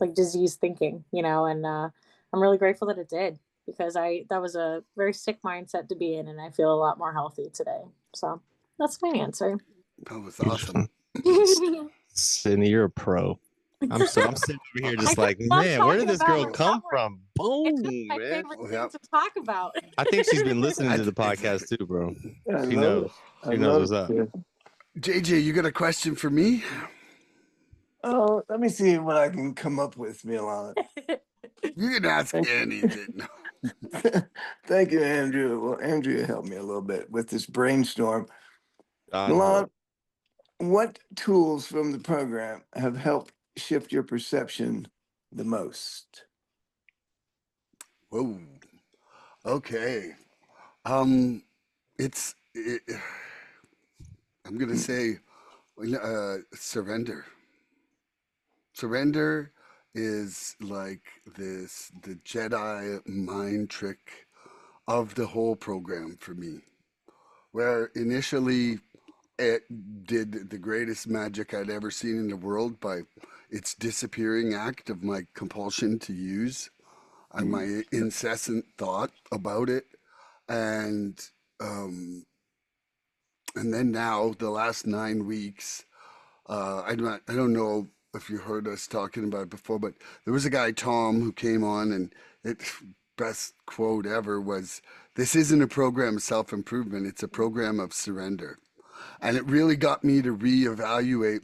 like disease thinking, you know. And I'm really grateful that it did, because that was a very sick mindset to be in, and I feel a lot more healthy today. So that's my answer. That was awesome. Sydney, you're a pro. I'm sitting over here just like, man, where did this girl come from? Boom, my man. favorite thing to talk about. I think she's been listening to the podcast too, bro. She knows. She knows what's up. JJ, you got a question for me? Oh, let me see what I can come up with, Milan. You can ask anything. Thank you, Andrew. Well, Andrea helped me a little bit with this brainstorm. God Milan, help. what tools from the program have helped shift your perception the most? Whoa. Okay. Um, I'm gonna say surrender. Surrender is like the Jedi mind trick of the whole program for me. Where initially it did the greatest magic I'd ever seen in the world by its disappearing act of my compulsion to use and my incessant thought about it. And um, and then now the last 9 weeks, I don't know if you heard us talking about it before, but there was a guy Tom who came on, and it best quote ever was, "This isn't a program of self improvement; it's a program of surrender." And it really got me to reevaluate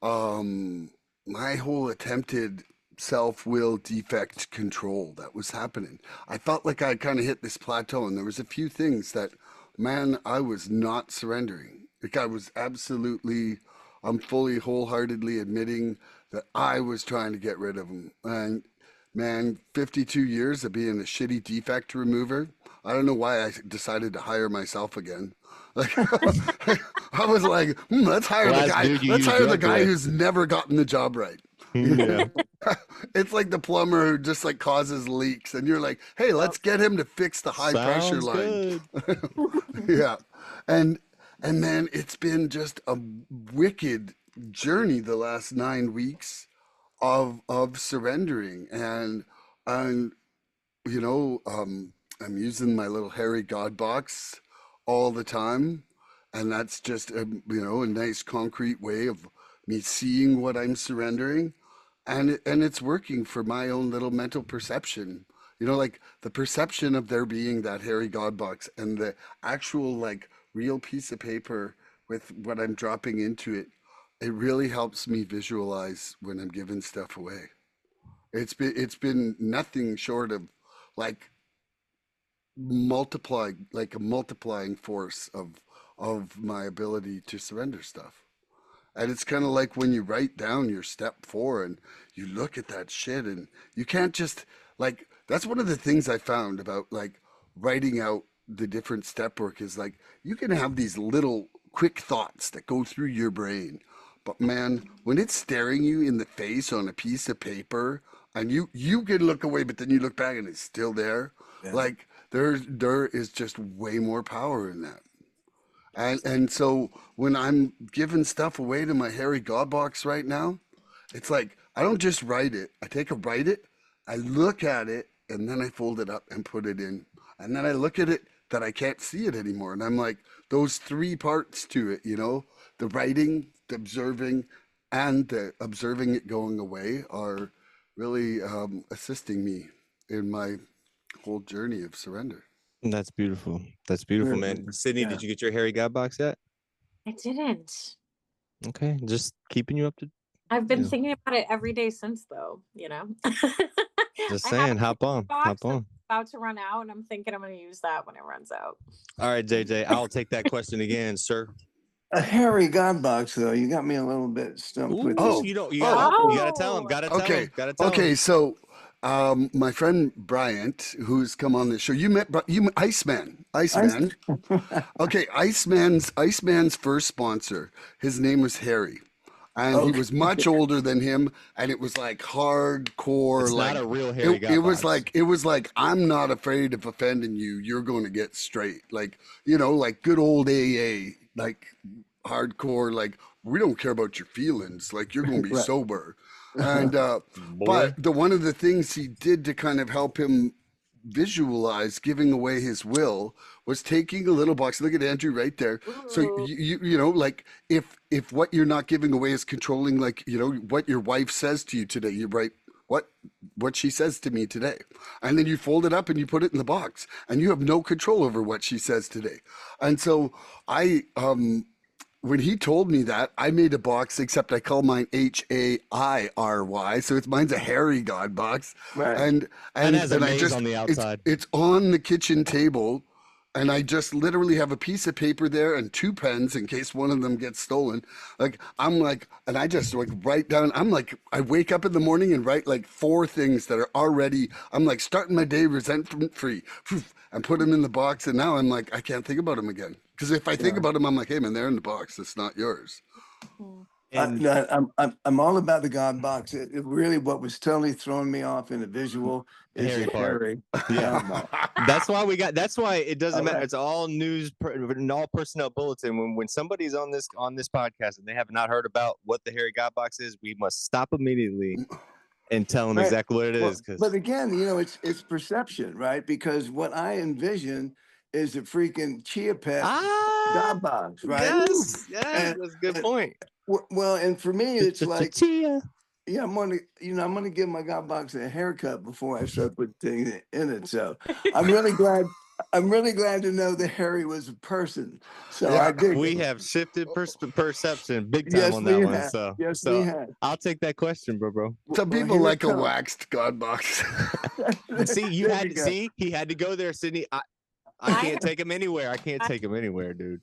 um, my whole attempted self-will defect control that was happening. I felt like I kind of hit this plateau, and there was a few things that, man, I was not surrendering. Like I was absolutely, I'm fully, wholeheartedly admitting that I was trying to get rid of them. And man, 52 years of being a shitty defect remover. I don't know why I decided to hire myself again. Like I was like, let's hire the Last guy. dude you Let's used hire the drugs guy with. who's never gotten the job right. Yeah. It's like the plumber who just like causes leaks, and you're like, hey, let's get him to fix the high pressure Sounds line. good. Yeah, and and man, it's been just a wicked journey the last 9 weeks of surrendering, and you know, I'm using my little hairy God box all the time, and that's just a nice concrete way of me seeing what I'm surrendering, and it's working for my own little mental perception. Like the perception of there being that hairy God box and the actual like real piece of paper with what I'm dropping into it. It really helps me visualize when I'm giving stuff away. It's been nothing short of like like a multiplying force of my ability to surrender stuff. And it's kind of like when you write down your step 4 and you look at that shit, and you can't just like, that's one of the things I found about like writing out the different step work is like you can have these little quick thoughts that go through your brain. But man, when it's staring you in the face on a piece of paper and you can look away, but then you look back and it's still there, Yeah. like there is just way more power in that. And so when I'm giving stuff away to my hairy God box right now, it's like I don't just write it. I take a write it, I look at it, and then I fold it up and put it in. And then I look at it that I can't see it anymore. And I'm like, those three parts to it, the writing, the observing, and the observing it going away are really assisting me in my whole journey of surrender. That's beautiful. That's beautiful, Really? man. Sydney, Yeah. did you get your Harry God box yet? I didn't. Okay, just keeping you up to. I've been you know, thinking about it every day since, though. Just I have saying, a hop on, box hop on. about to run out, and I'm thinking I'm going to use that when it runs out. All right, JJ, I'll take that question again, sir. A hairy God box, though. You got me a little bit stumped with Ooh, this. you don't. You Oh. gotta tell him. Gotta tell Okay. him. Gotta tell Okay. him. So, my friend Bryant, who's come on the show, you Iceman. Okay, Iceman's first sponsor. His name was Harry, and he was much older than him, and it was like hardcore. It's like not a real Harry God it was box. like I'm not afraid of offending you. You're going to get straight. Like good old AA. Like hardcore. Like we don't care about your feelings. Like you're going to be Right. sober. And Boy. but one of the things he did to kind of help him visualize giving away his will was taking a little box. Look at Andrew right there. So like if what you're not giving away is controlling, like what your wife says to you today, you write what she says to me today, and then you fold it up and you put it in the box, and you have no control over what she says today. And so I when he told me that, I made a box, except I call mine HAIRY, so mine's a hairy God box, Right. and has a maze on the outside. It's on the kitchen table, and I just literally have a piece of paper there and 2 pens in case one of them gets stolen. Like I'm like, and I just like write down. I'm like, I wake up in the morning and write like 4 things that are already. I'm like starting my day resentment free, and put them in the box. And now I'm like, I can't think about them again. Because if I think about them, I'm like, hey man, they're in the box. It's not yours. And I'm all about the God box. It really, what was totally throwing me off in a visual is hairy the part. hairy Yeah. God box. that's why it doesn't All matter. right. It's all news and all personnel bulletin. When somebody's on this podcast and they have not heard about what the hairy God box is, we must stop immediately and tell them Right. exactly what it is. But again, you know, it's perception, right? Because what I envision is a freaking chia pet God box, right? Yes, And- that's a good and- point. Well, and for me, it's like, Chia. yeah, I'm gonna give my God box a haircut before I start putting things in it. So I'm really glad to know that Harry was a person. So Yeah. I dig We it. have shifted perception big time Yes, on that we one. have. So Yes, we have. I'll take that question, bro. Some Well, people here like it a comes. waxed God box. See, There go. he had to go there, Sydney. I can't take him anywhere. I can't take him anywhere, dude.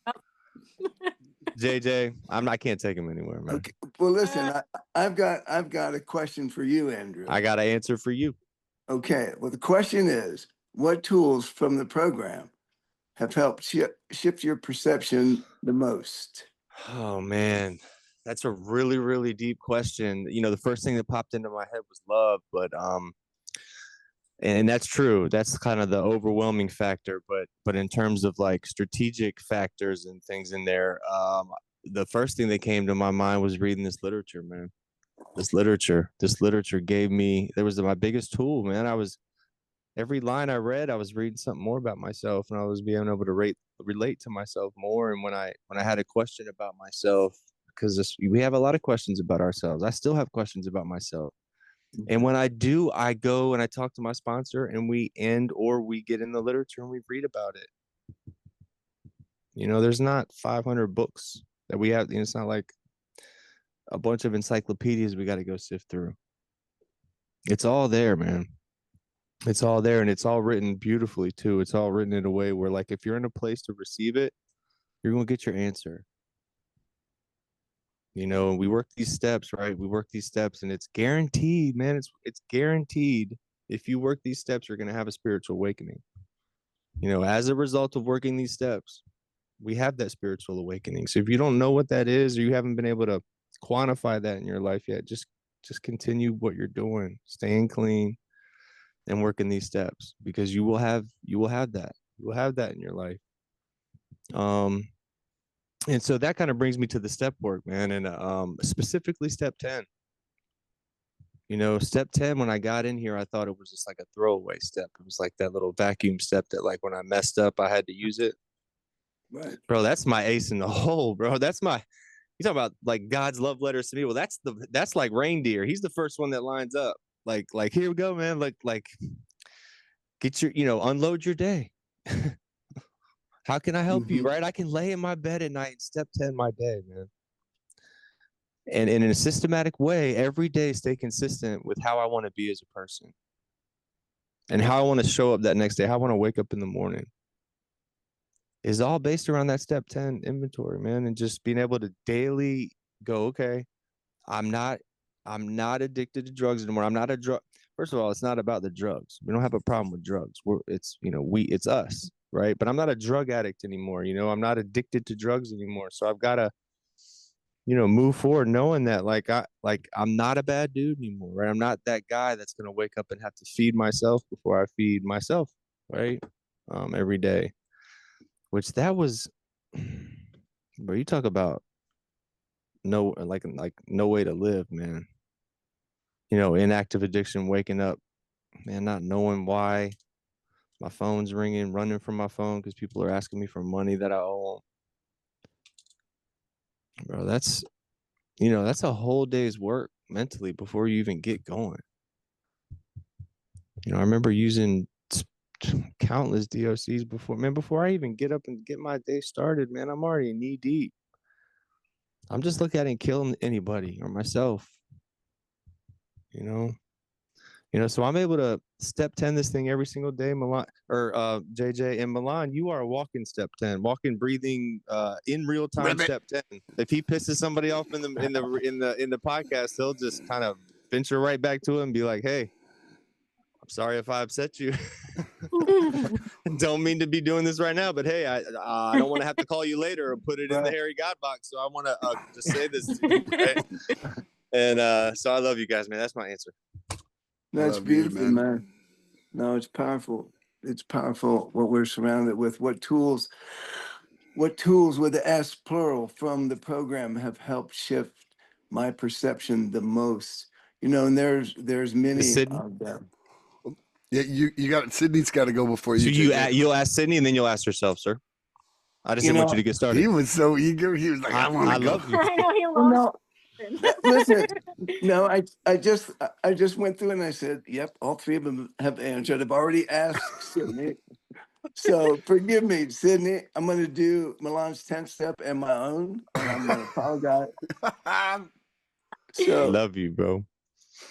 JJ, I can't take him anywhere, man. Okay. Well, listen, I've got a question for you, Andrew. I got an answer for you. Okay. Well, the question is, what tools from the program have helped shift your perception the most? Oh man, that's a really, really deep question. You know, the first thing that popped into my head was love, but and that's true. That's kind of the overwhelming factor. But in terms of like strategic factors and things in there, the first thing that came to my mind was reading this literature, man. This literature gave me. There was my biggest tool, man. Every line I read, I was reading something more about myself, and I was being able to relate to myself more. And when I had a question about myself, because we have a lot of questions about ourselves. I still have questions about myself. And when I do, I go and I talk to my sponsor, and we get in the literature and we read about it. You know, there's not 500 books that we have. You know, it's not like a bunch of encyclopedias we got to go sift through. It's all there, man. It's all there, and it's all written beautifully too. It's all written in a way where, like, if you're in a place to receive it, you're going to get your answer. You know, we work these steps, right? We work these steps, and it's guaranteed, man. It's guaranteed. If you work these steps, you're going to have a spiritual awakening. You know, as a result of working these steps, we have that spiritual awakening. So if you don't know what that is, or you haven't been able to quantify that in your life yet, just continue what you're doing, staying clean and working these steps, because you will have that. You will have that in your life. And so that kind of brings me to the step work, man, and specifically step 10. You know, step 10, when I got in here, I thought it was just like a throwaway step. It was like that little vacuum step that, like, when I messed up, I had to use it. Right. Bro, that's my ace in the hole, bro. You talk about like God's love letters to me. Well, that's like reindeer. He's the first one that lines up. Like here we go, man. Like get your, unload your day. How can I help you? Right? I can lay in my bed at night and step 10 my day, man. And in a systematic way, every day stay consistent with how I want to be as a person. And how I want to show up that next day, how I want to wake up in the morning. Is all based around that step 10 inventory, man. And just being able to daily go, okay, I'm not addicted to drugs anymore. I'm not a drug. First of all, it's not about the drugs. We don't have a problem with drugs. It's us, right? But I'm not a drug addict anymore. You know, I'm not addicted to drugs anymore. So I've got to, move forward knowing that I'm not a bad dude anymore, right? I'm not that guy that's going to wake up and have to feed myself before I feed myself, right? Every day, which that was, bro, you talk about no way to live, man. Inactive addiction, waking up, man, not knowing why my phone's ringing, running from my phone because people are asking me for money that I owe them. Bro, that's a whole day's work mentally before you even get going. I remember using countless DOCs before I even get up and get my day started, man. I'm already knee deep. I'm just looking at it and killing anybody or myself, you know. So I'm able to step 10 this thing every single day, Milan or JJ. And Milan, you are a walking step 10, walking, breathing, in real time Ribbit. step 10. If he pisses somebody off in the podcast, he'll just kind of venture right back to him and be like, "Hey, I'm sorry if I upset you. Don't mean to be doing this right now, but hey, I don't want to have to call you later or put it in the Harry God box. So I want to just say this to you, right?" And so I love you guys, man. That's my answer. That's Love you, beautiful, man. man. No, it's powerful. It's powerful what we're surrounded with. What tools with the S plural from the program have helped shift my perception the most? And there's many Sydney? of them. Yeah, you got Sydney's got to go before you. So JJ. you'll ask Sydney and then you'll ask yourself, sir. I just didn't want you to get started. He was so eager. He was like, "I want to go." love you. I know he Well, loves no, listen. No, I just went through and I said, "Yep, all three of them have answered." I've already asked Sydney, so forgive me, Sydney. I'm going to do Milan's 10th step and my own, and I'm going to apologize. So, Love you, bro.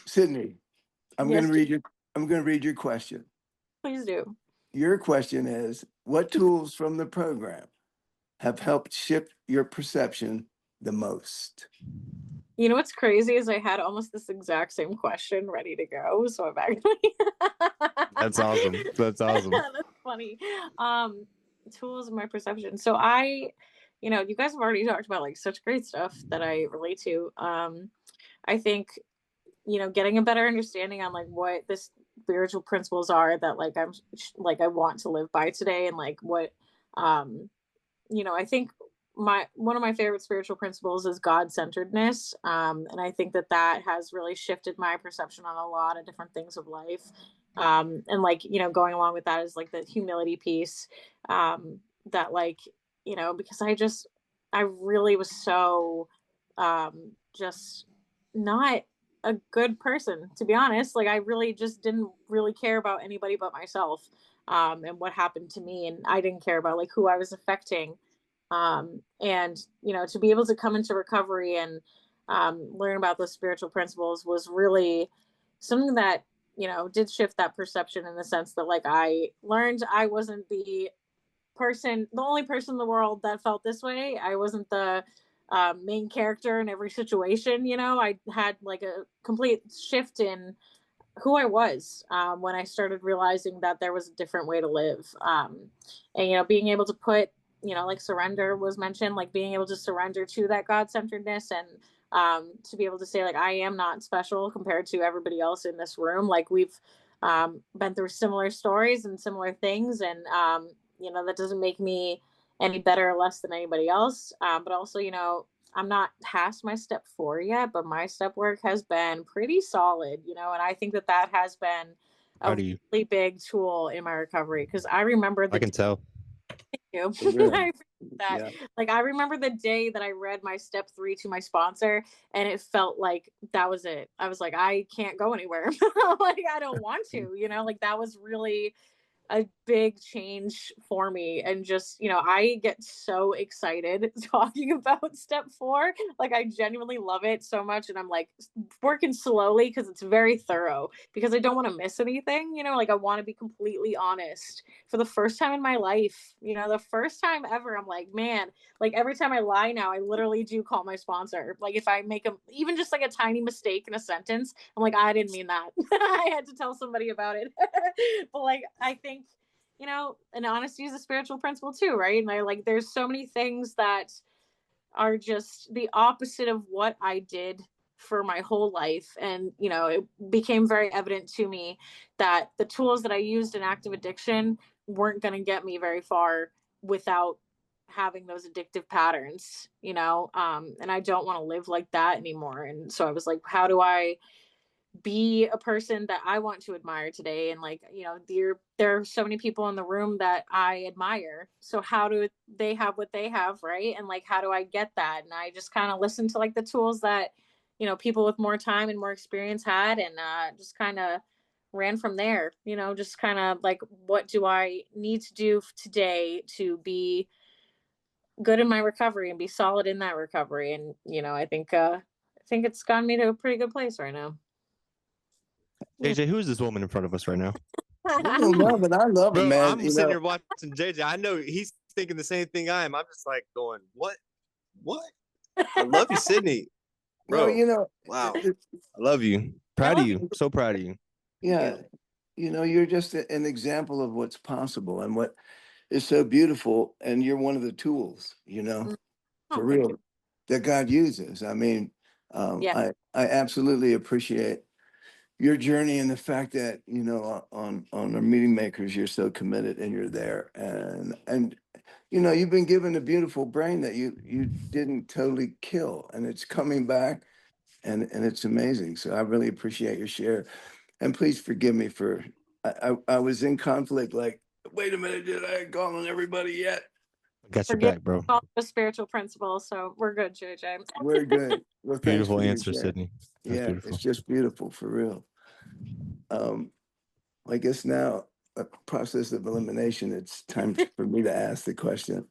Sydney, I'm Yes, going to read your question. Please do. Your question is, what tools from the program have helped shift your perception the most? You know what's crazy is I had almost this exact same question ready to go. So I'm actually That's awesome. That's awesome. That's funny. Tools of my perception. So you guys have already talked about like such great stuff that I relate to. I think, getting a better understanding on like what the spiritual principles are that like I want to live by today, and like what I think one of my favorite spiritual principles is God-centeredness, and I think that has really shifted my perception on a lot of different things of life, and like going along with that is like the humility piece, that like because I really was so just not a good person, to be honest. Like I really just didn't really care about anybody but myself, and what happened to me, and I didn't care about like who I was affecting, and to be able to come into recovery and learn about those spiritual principles was really something that did shift that perception, in the sense that like I learned I wasn't the only person in the world that felt this way. I wasn't the main character in every situation. I had like a complete shift in who I was, when I started realizing that there was a different way to live. And, being able to put, like surrender was mentioned, like being able to surrender to that God-centeredness, and to be able to say, like, I am not special compared to everybody else in this room. Like we've been through similar stories and similar things. And, that doesn't make me any better or less than anybody else. But also, I'm not past my step 4 yet, but my step work has been pretty solid, and I think that has been a really big tool in my recovery, because I remember I can tell. you. Really? I that. Yeah. Like I remember the day that I read my step 3 to my sponsor, and it felt like that was it. I was like, I can't go anywhere. Like I don't want to, like that was really a big change for me. And just I get so excited talking about step 4. Like I genuinely love it so much, and I'm like working slowly because it's very thorough, because I don't want to miss anything. Like I want to be completely honest for the first time in my life. The first time ever, I'm like, man, like every time I lie now, I literally do call my sponsor. Like if I make even just like a tiny mistake in a sentence, I'm like, I didn't mean that. I had to tell somebody about it. But like I think and honesty is a spiritual principle too, right? And I like there's so many things that are just the opposite of what I did for my whole life. And it became very evident to me that the tools that I used in active addiction weren't going to get me very far without having those addictive patterns, and I don't want to live like that anymore. And so I was like, how do I be a person that I want to admire today? And like, there are so many people in the room that I admire. So how do they have what they have, right? And like, how do I get that? And I just kind of listened to like the tools that, people with more time and more experience had, and just kind of ran from there, just kind of like, what do I need to do today to be good in my recovery and be solid in that recovery. And, you know, I think it's gotten me to a pretty good place right now. JJ, who is this woman in front of us right now? You don't know, but I love it, Bro, man. I'm sitting here watching JJ. I know he's thinking the same thing I am. I'm just like going, what? I love you, Sydney. Bro, well, you know, wow. I love you. Proud of you. So proud of you. Yeah. You know, you're just an example of what's possible and what is so beautiful. And you're one of the tools, you know, for real, that God uses. I mean, I absolutely appreciate your journey and the fact that, you know, on our meeting makers, you're so committed and you're there. And you know, you've been given a beautiful brain that you didn't totally kill, and it's coming back, and it's amazing. So I really appreciate your share. And please forgive me for I was in conflict, like, wait a minute, did I call on everybody yet? Got your back, bro. A spiritual principle, so we're good, JJ. We're good. Well, thanks Beautiful for your answer, share. Sydney. That's Yeah, beautiful. it's just beautiful for real. I guess now a process of elimination, it's time for me to ask the question,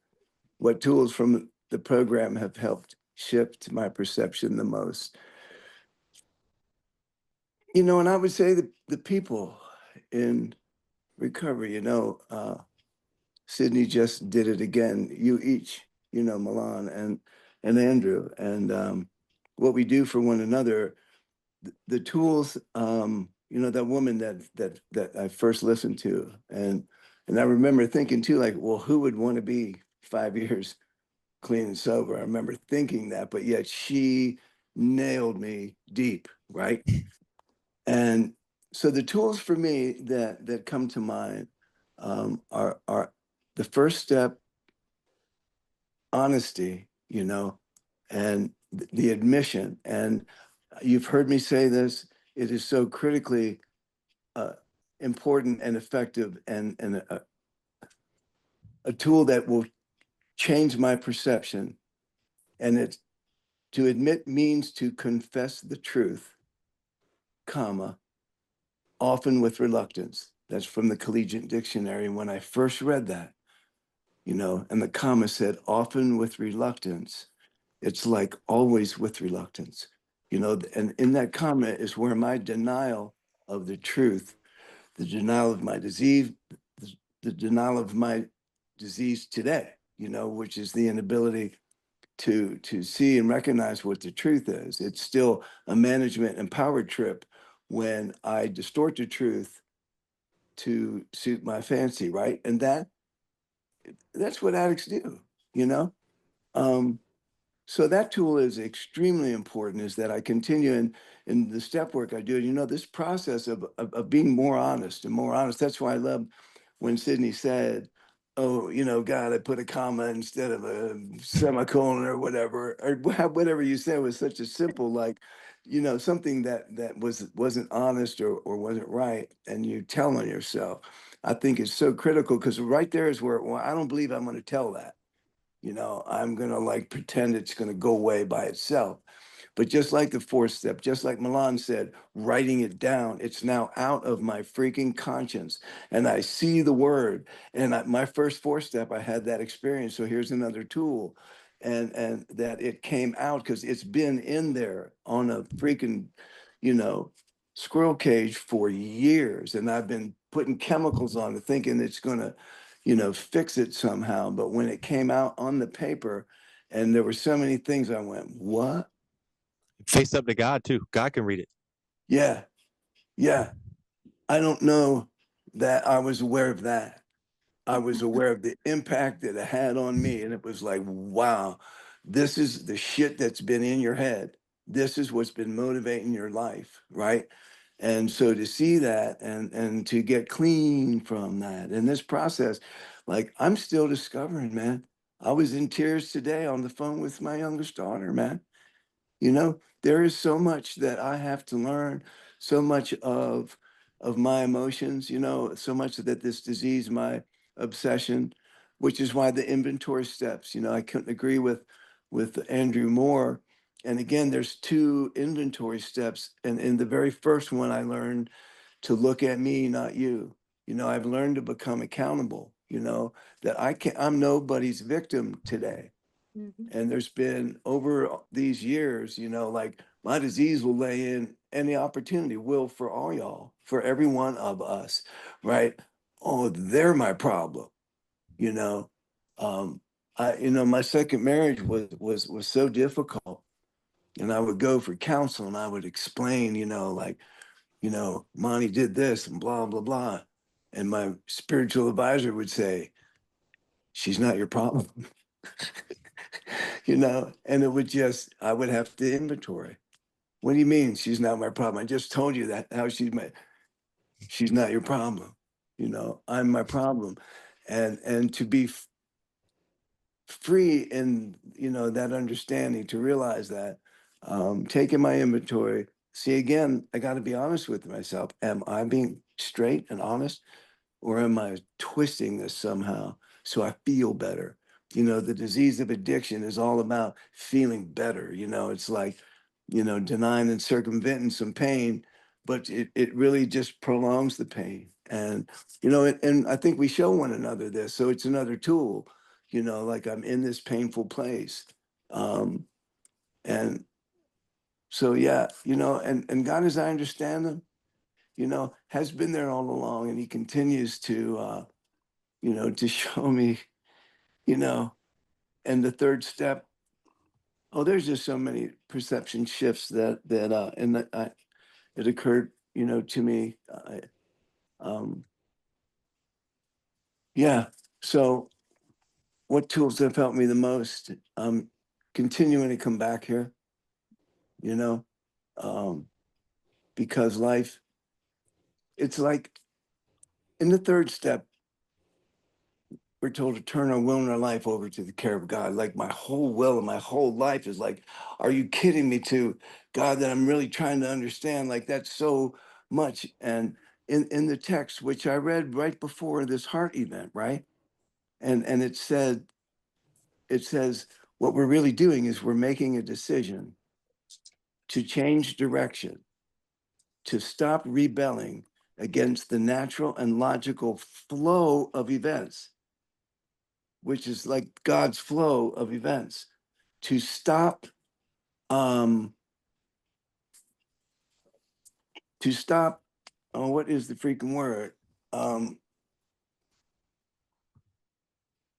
what tools from the program have helped shift my perception the most? You know, and I would say the people in recovery, you know, Sydney just did it again. You each, you know, Milan and Andrew, and what we do for one another, the tools. You know, that woman that I first listened to, and I remember thinking too, like, well, who would want to be 5 years clean and sober? I remember thinking that, but yet she nailed me deep, right? And so the tools for me that come to mind are the first step, honesty, you know, and the admission. And you've heard me say this, it is so critically important and effective, and a tool that will change my perception. And it's to admit means to confess the truth, comma, often with reluctance. That's from the Collegiate Dictionary. When I first read that, you know, and the comma said, often with reluctance, it's like always with reluctance, you know, and in that comma is where my denial of the truth, the denial of my disease, the denial of my disease today, you know, which is the inability to see and recognize what the truth is. It's still a management and power trip when I distort the truth to suit my fancy, right? And that's what addicts do, you know? So that tool is extremely important, is that I continue in the step work I do. You know, this process of being more honest and more honest. That's why I love when Sydney said, oh, you know, God, I put a comma instead of a semicolon or whatever, or whatever you said was such a simple, like, you know, something that wasn't honest or wasn't right. And you tell on yourself. I think it's so critical, because right there is where, well, I don't believe I'm going to tell that. You know, I'm going to like pretend it's going to go away by itself. But just like the fourth step, just like Milan said, writing it down, it's now out of my freaking conscience. And I see the word. And my first fourth step, I had that experience. So here's another tool. And that it came out because it's been in there on a freaking, you know, squirrel cage for years. And I've been putting chemicals on it, thinking it's going to, you know, fix it somehow. But when it came out on the paper, and there were so many things, I went, what? Face up to God too. God can read it. Yeah. Yeah. I don't know that I was aware of that. I was aware of the impact that it had on me. And it was like, wow, this is the shit that's been in your head. This is what's been motivating your life, right? And so to see that and to get clean from that in this process, like, I'm still discovering, man. I was in tears today on the phone with my youngest daughter, man. You know, there is so much that I have to learn, so much of my emotions, you know, so much that this disease, my obsession, which is why the inventory steps, you know, I couldn't agree with Andrew more. And again, there's two inventory steps. And in the very first one, I learned to look at me, not you. You know, I've learned to become accountable, you know, that I'm nobody's victim today. And there's been over these years, you know, like my disease will lay in any opportunity, will for all y'all, for every one of us, right? Oh, they're my problem, you know. My second marriage was so difficult, and I would go for counsel and I would explain, Monty did this and blah blah blah, and my spiritual advisor would say, "She's not your problem." And it would just, I would have to inventory. What do you mean she's not my problem? I just told you that how she's not your problem. I'm my problem. And to be free in, that understanding, to realize that, taking my inventory, see, again, I got to be honest with myself. Am I being straight and honest? Or am I twisting this somehow so I feel better? The disease of addiction is all about feeling better. It's like, denying and circumventing some pain, but it really just prolongs the pain. And I think we show one another this. So it's another tool, like I'm in this painful place. And so, yeah, and God, as I understand him, has been there all along, and he continues to show me, and the third step, there's just so many perception shifts it occurred, to me. Yeah. So what tools have helped me the most? Continuing to come back here, you know, because life, it's like in the third step, we're told to turn our will and our life over to the care of God. Like my whole will and my whole life is like, are you kidding me, to God, that I'm really trying to understand? Like that's so much. And in the text, which I read right before this heart event, right? And it says, what we're really doing is we're making a decision to change direction, to stop rebelling against the natural and logical flow of events, which is like God's flow of events, to stop, what is the freaking word?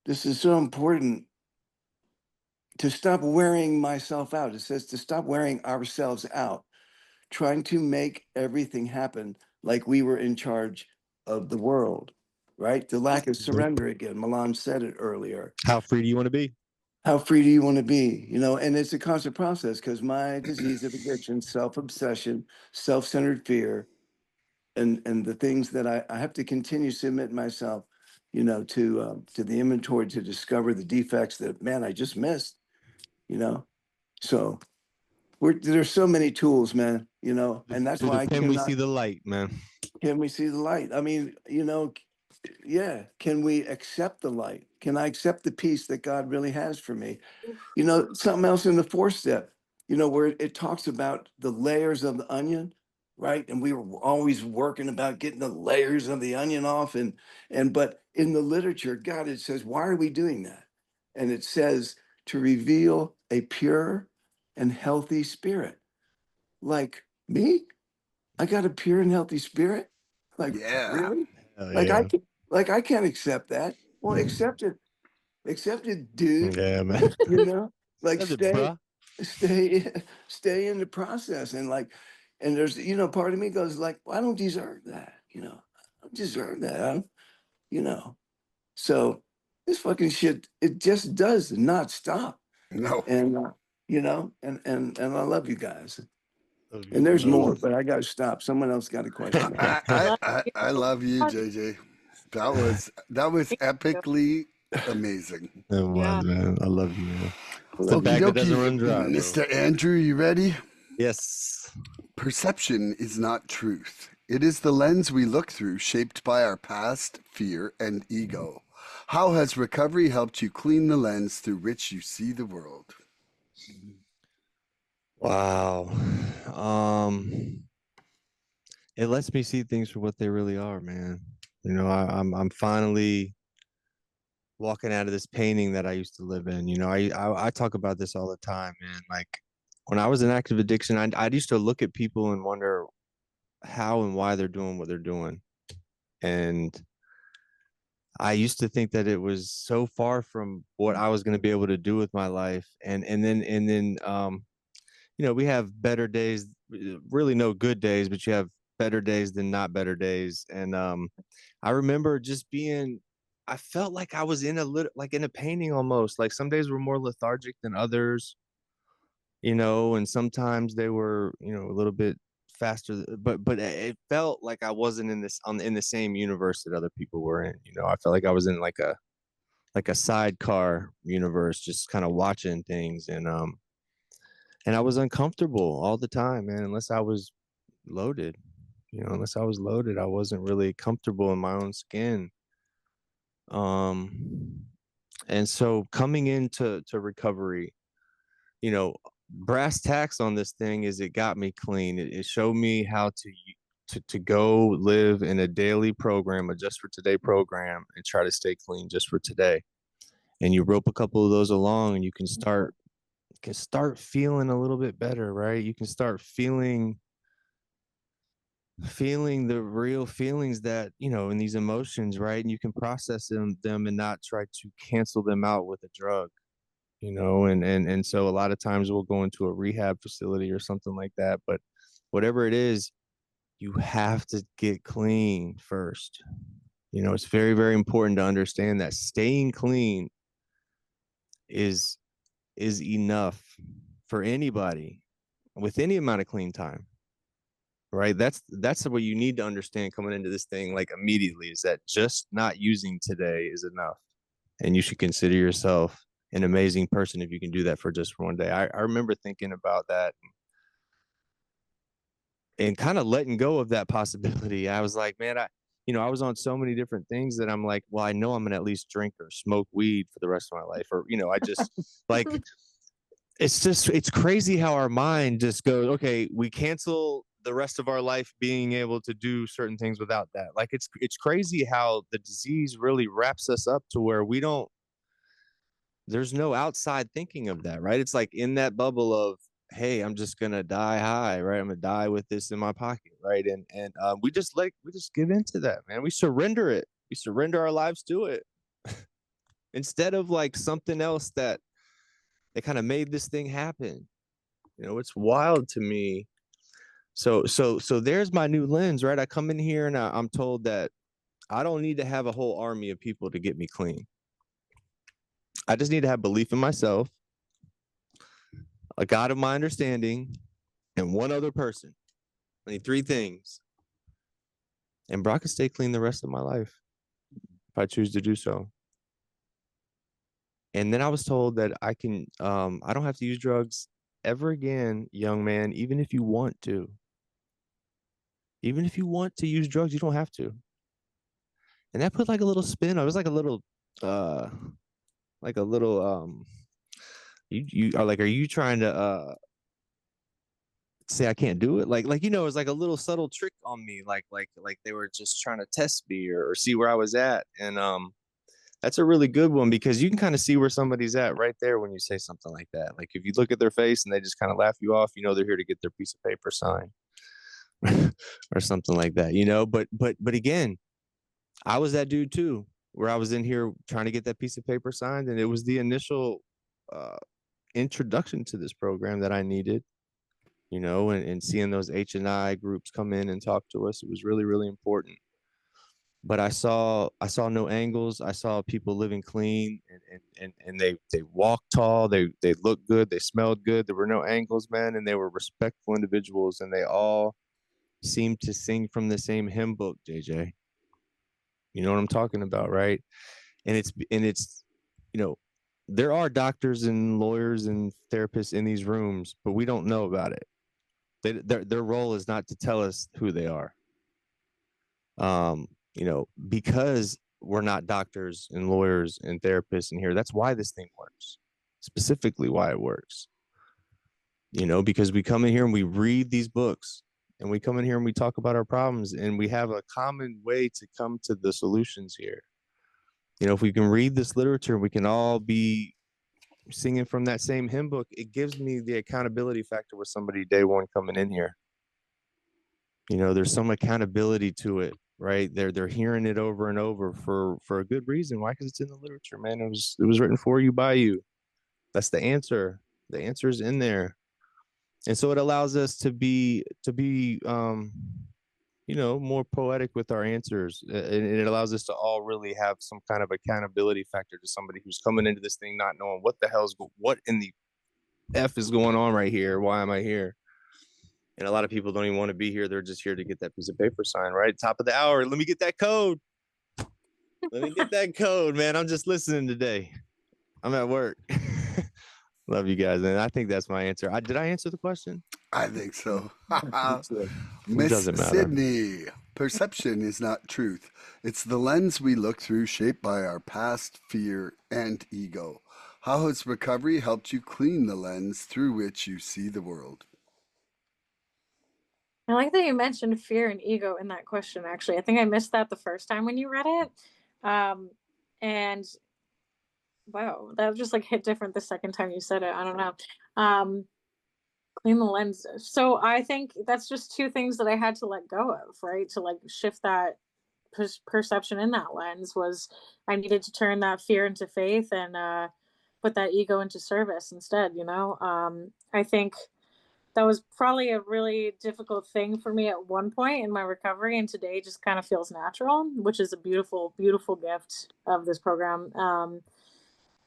This is so important, to stop wearing myself out. It says to stop wearing ourselves out, trying to make everything happen like we were in charge of the world, right? The lack of surrender again. Milan said it earlier. How free do you want to be? How free do you want to be? And it's a constant process, because my disease of addiction, self-obsession, self-centered fear, and the things that I have to continue to submit myself, to the inventory, to discover the defects that, man, I just missed, So there's so many tools, man, and that's why I Can we cannot. see the light, man? Can we see the light? I mean, yeah. Can we accept the light? Can I accept the peace that God really has for me? Something else in the fourth step, where it talks about the layers of the onion, right? And we were always working about getting the layers of the onion off. But in the literature, God, it says, why are we doing that? And it says to reveal a pure and healthy spirit. Like me, I got a pure and healthy spirit. Like, Yeah. really? Hell Like yeah. I can't accept that. Well, accept it, dude. Yeah, man. Like That's it, stay, bruh. stay, stay in the process. And like, and there's, part of me goes like, well, I don't deserve that. I don't deserve that. You know, so this fucking shit, it just does not stop. No. And, and I love you guys. Love you, And there's bro. more, but I got to stop. Someone else got a question. I love you, JJ. That was epically amazing. It was, man. I love you, man. It's a Okie bag that doesn't dokie, run dry, bro. Mr. Andrew, you ready? Yes. Perception is not truth. It is the lens we look through, shaped by our past, fear, and ego. How has recovery helped you clean the lens through which you see the world? Wow. It lets me see things for what they really are, man. I'm finally walking out of this painting that I used to live in. You know, I talk about this all the time, man. Like when I was in active addiction, I used to look at people and wonder how and why they're doing what they're doing. And I used to think that it was so far from what I was going to be able to do with my life. And then you know, we have better days, really no good days, but you have better days than not better days. And I remember just I felt like I was in in a painting almost. Like some days were more lethargic than others, you know, and sometimes they were, you know, a little bit faster, but it felt like I wasn't in the same universe that other people were in. You know, I felt like I was in like a sidecar universe, just kind of watching things. And I was uncomfortable all the time, man, unless I was loaded. You know, unless I was loaded, I wasn't really comfortable in my own skin. And so coming into recovery, you know, brass tacks on this thing is it got me clean. It showed me how to go live in a daily program, a just for today program, and try to stay clean just for today. And you rope a couple of those along, and you can start feeling a little bit better, right? You can start feeling the real feelings that, you know, in these emotions, right? And you can process them and not try to cancel them out with a drug, you know. And so a lot of times we'll go into a rehab facility or something like that, but whatever it is, you have to get clean first. You know, it's very, very important to understand that staying clean is enough for anybody with any amount of clean time, right? That's what you need to understand coming into this thing, like immediately, is that just not using today is enough. And you should consider yourself an amazing person if you can do that for just one day. I remember thinking about that and kind of letting go of that possibility. I was like, man, I was on so many different things that I'm like, well, I know I'm gonna at least drink or smoke weed for the rest of my life, or, you know, I just like it's crazy how our mind just goes, okay, we cancel the rest of our life being able to do certain things without that. Like it's crazy how the disease really wraps us up to where there's no outside thinking of that, right? It's like in that bubble of, hey, I'm just gonna die high, right? I'm gonna die with this in my pocket, right? And we just give into that, man. We surrender it. We surrender our lives to it instead of like something else that kind of made this thing happen. You know, it's wild to me. So there's my new lens, right? I come in here and I'm told that I don't need to have a whole army of people to get me clean. I just need to have belief in myself, a God of my understanding, and one other person. I need three things. And bro, I can stay clean the rest of my life if I choose to do so. And then I was told that I don't have to use drugs ever again, young man, even if you want to. Even if you want to use drugs, you don't have to. And that put like a little spin. I was like a little you are like, are you trying to say I can't do it? Like, you know, it was like a little subtle trick on me, like they were just trying to test me or see where I was at. And that's a really good one, because you can kind of see where somebody's at right there when you say something like that. Like if you look at their face and they just kind of laugh you off, you know they're here to get their piece of paper signed or something like that, you know. But again, I was that dude too, where I was in here trying to get that piece of paper signed, and it was the initial introduction to this program that I needed, you know, and seeing those H&I groups come in and talk to us, it was really, really important. But I saw no angles. I saw people living clean, and they walked tall. They looked good. They smelled good. There were no angles, man, and they were respectful individuals, and they all seemed to sing from the same hymn book, JJ. You know what I'm talking about, right? And it's you know, there are doctors and lawyers and therapists in these rooms, but we don't know about it. Their role is not to tell us who they are. You know, because we're not doctors and lawyers and therapists in here. That's why this thing works. Specifically why it works. You know, because we come in here and we read these books, and we come in here and we talk about our problems, and we have a common way to come to the solutions here. You know, if we can read this literature, we can all be singing from that same hymn book. It gives me the accountability factor with somebody day one coming in here. You know, there's some accountability to it, right? They're hearing it over and over for a good reason. Why? Because it's in the literature, man. It was written for you by you. That's the answer. The answer is in there. And so it allows us to be you know, more poetic with our answers. And it allows us to all really have some kind of accountability factor to somebody who's coming into this thing not knowing what in the F is going on right here. Why am I here? And a lot of people don't even want to be here. They're just here to get that piece of paper signed, right? Top of the hour. Let me get that code. Let me get that code, man. I'm just listening today. I'm at work. Love you guys. And I think that's my answer. Did I answer the question? I think so. It Miss doesn't matter. Sydney, perception is not truth. It's the lens we look through, shaped by our past, fear, and ego. How has recovery helped you clean the lens through which you see the world? I like that you mentioned fear and ego in that question, actually. I think I missed that the first time when you read it. And wow, that just like hit different the second time you said it. I don't know. Clean the lens. So I think that's just two things that I had to let go of, right? To like shift that perception in that lens was I needed to turn that fear into faith and put that ego into service instead, you know? I think that was probably a really difficult thing for me at one point in my recovery, and today just kind of feels natural, which is a beautiful, beautiful gift of this program.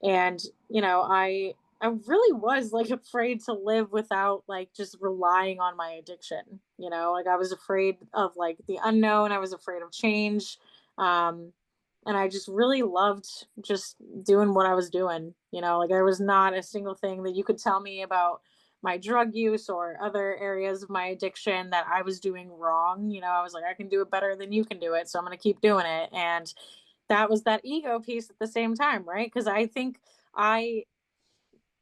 And you know, I really was like afraid to live without like just relying on my addiction. You know, like I was afraid of like the unknown. I was afraid of change. Um, and I just really loved just doing what I was doing. You know, like there was not a single thing that you could tell me about my drug use or other areas of my addiction that I was doing wrong. You know, I was like, I can do it better than you can do it. So I'm going to keep doing it. And that was that ego piece at the same time, right? Because I think I,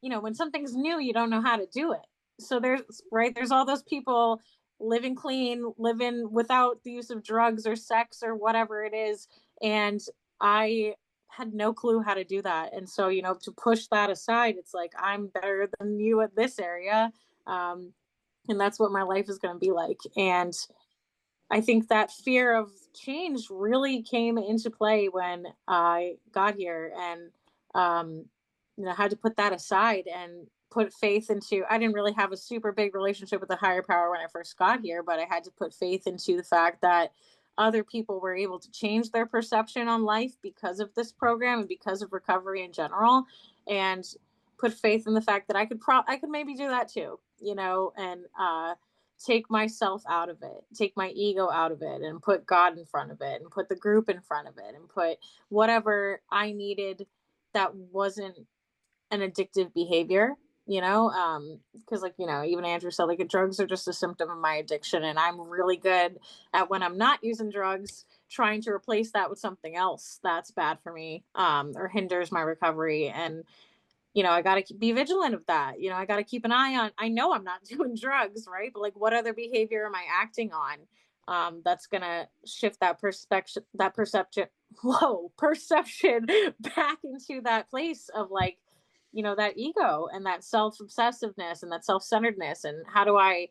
you know, when something's new, you don't know how to do it. So there's all those people living clean, living without the use of drugs or sex or whatever it is. And I had no clue how to do that. And so, you know, to push that aside, it's like, I'm better than you at this area. Um, and that's what my life is going to be like. And I think that fear of change really came into play when I got here and, you know, had to put that aside and put faith into, I didn't really have a super big relationship with the higher power when I first got here, but I had to put faith into the fact that other people were able to change their perception on life because of this program and because of recovery in general, and put faith in the fact that I could maybe do that too, you know, and, take myself out of it, take my ego out of it, and put God in front of it, and put the group in front of it, and put whatever I needed that wasn't an addictive behavior, you know? Because, like, you know, even Andrew said, like, drugs are just a symptom of my addiction. And I'm really good at when I'm not using drugs, trying to replace that with something else that's bad for me, or hinders my recovery. And you know, I got to be vigilant of that. You know, I got to keep an eye on, I know I'm not doing drugs, right? But like, what other behavior am I acting on? That's going to shift that perception back into that place of like, you know, that ego and that self-obsessiveness and that self-centeredness. And how do I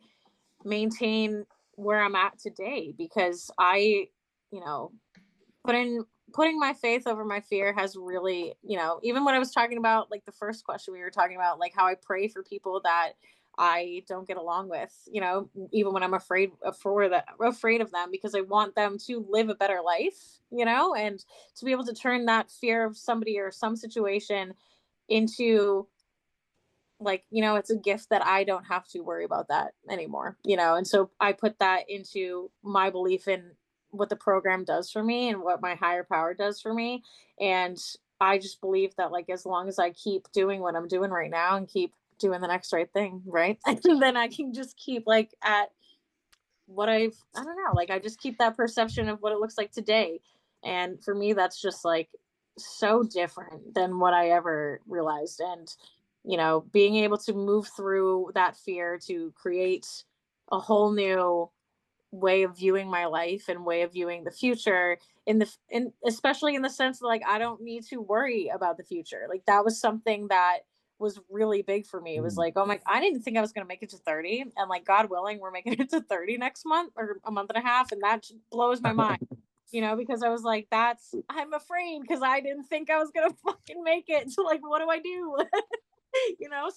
maintain where I'm at today? Because you know, putting my faith over my fear has really, you know, even when I was talking about like the first question we were talking about, like how I pray for people that I don't get along with, you know, even when I'm afraid of them, because I want them to live a better life, you know, and to be able to turn that fear of somebody or some situation into like, you know, it's a gift that I don't have to worry about that anymore, you know. And so I put that into my belief in what the program does for me and what my higher power does for me. And I just believe that like as long as I keep doing what I'm doing right now and keep doing the next right thing, right? Then I can just keep like at what I don't know, like I just keep that perception of what it looks like today. And for me that's just like so different than what I ever realized. And you know, being able to move through that fear to create a whole new way of viewing my life and way of viewing the future, in especially in the sense that like I don't need to worry about the future. Like that was something that was really big for me. It was like, oh my, I didn't think I was going to make it to 30, and like God willing, we're making it to 30 next month or a month and a half, and that blows my mind. Because I was like, I'm afraid because I didn't think I was gonna fucking make it. So like, what do I do?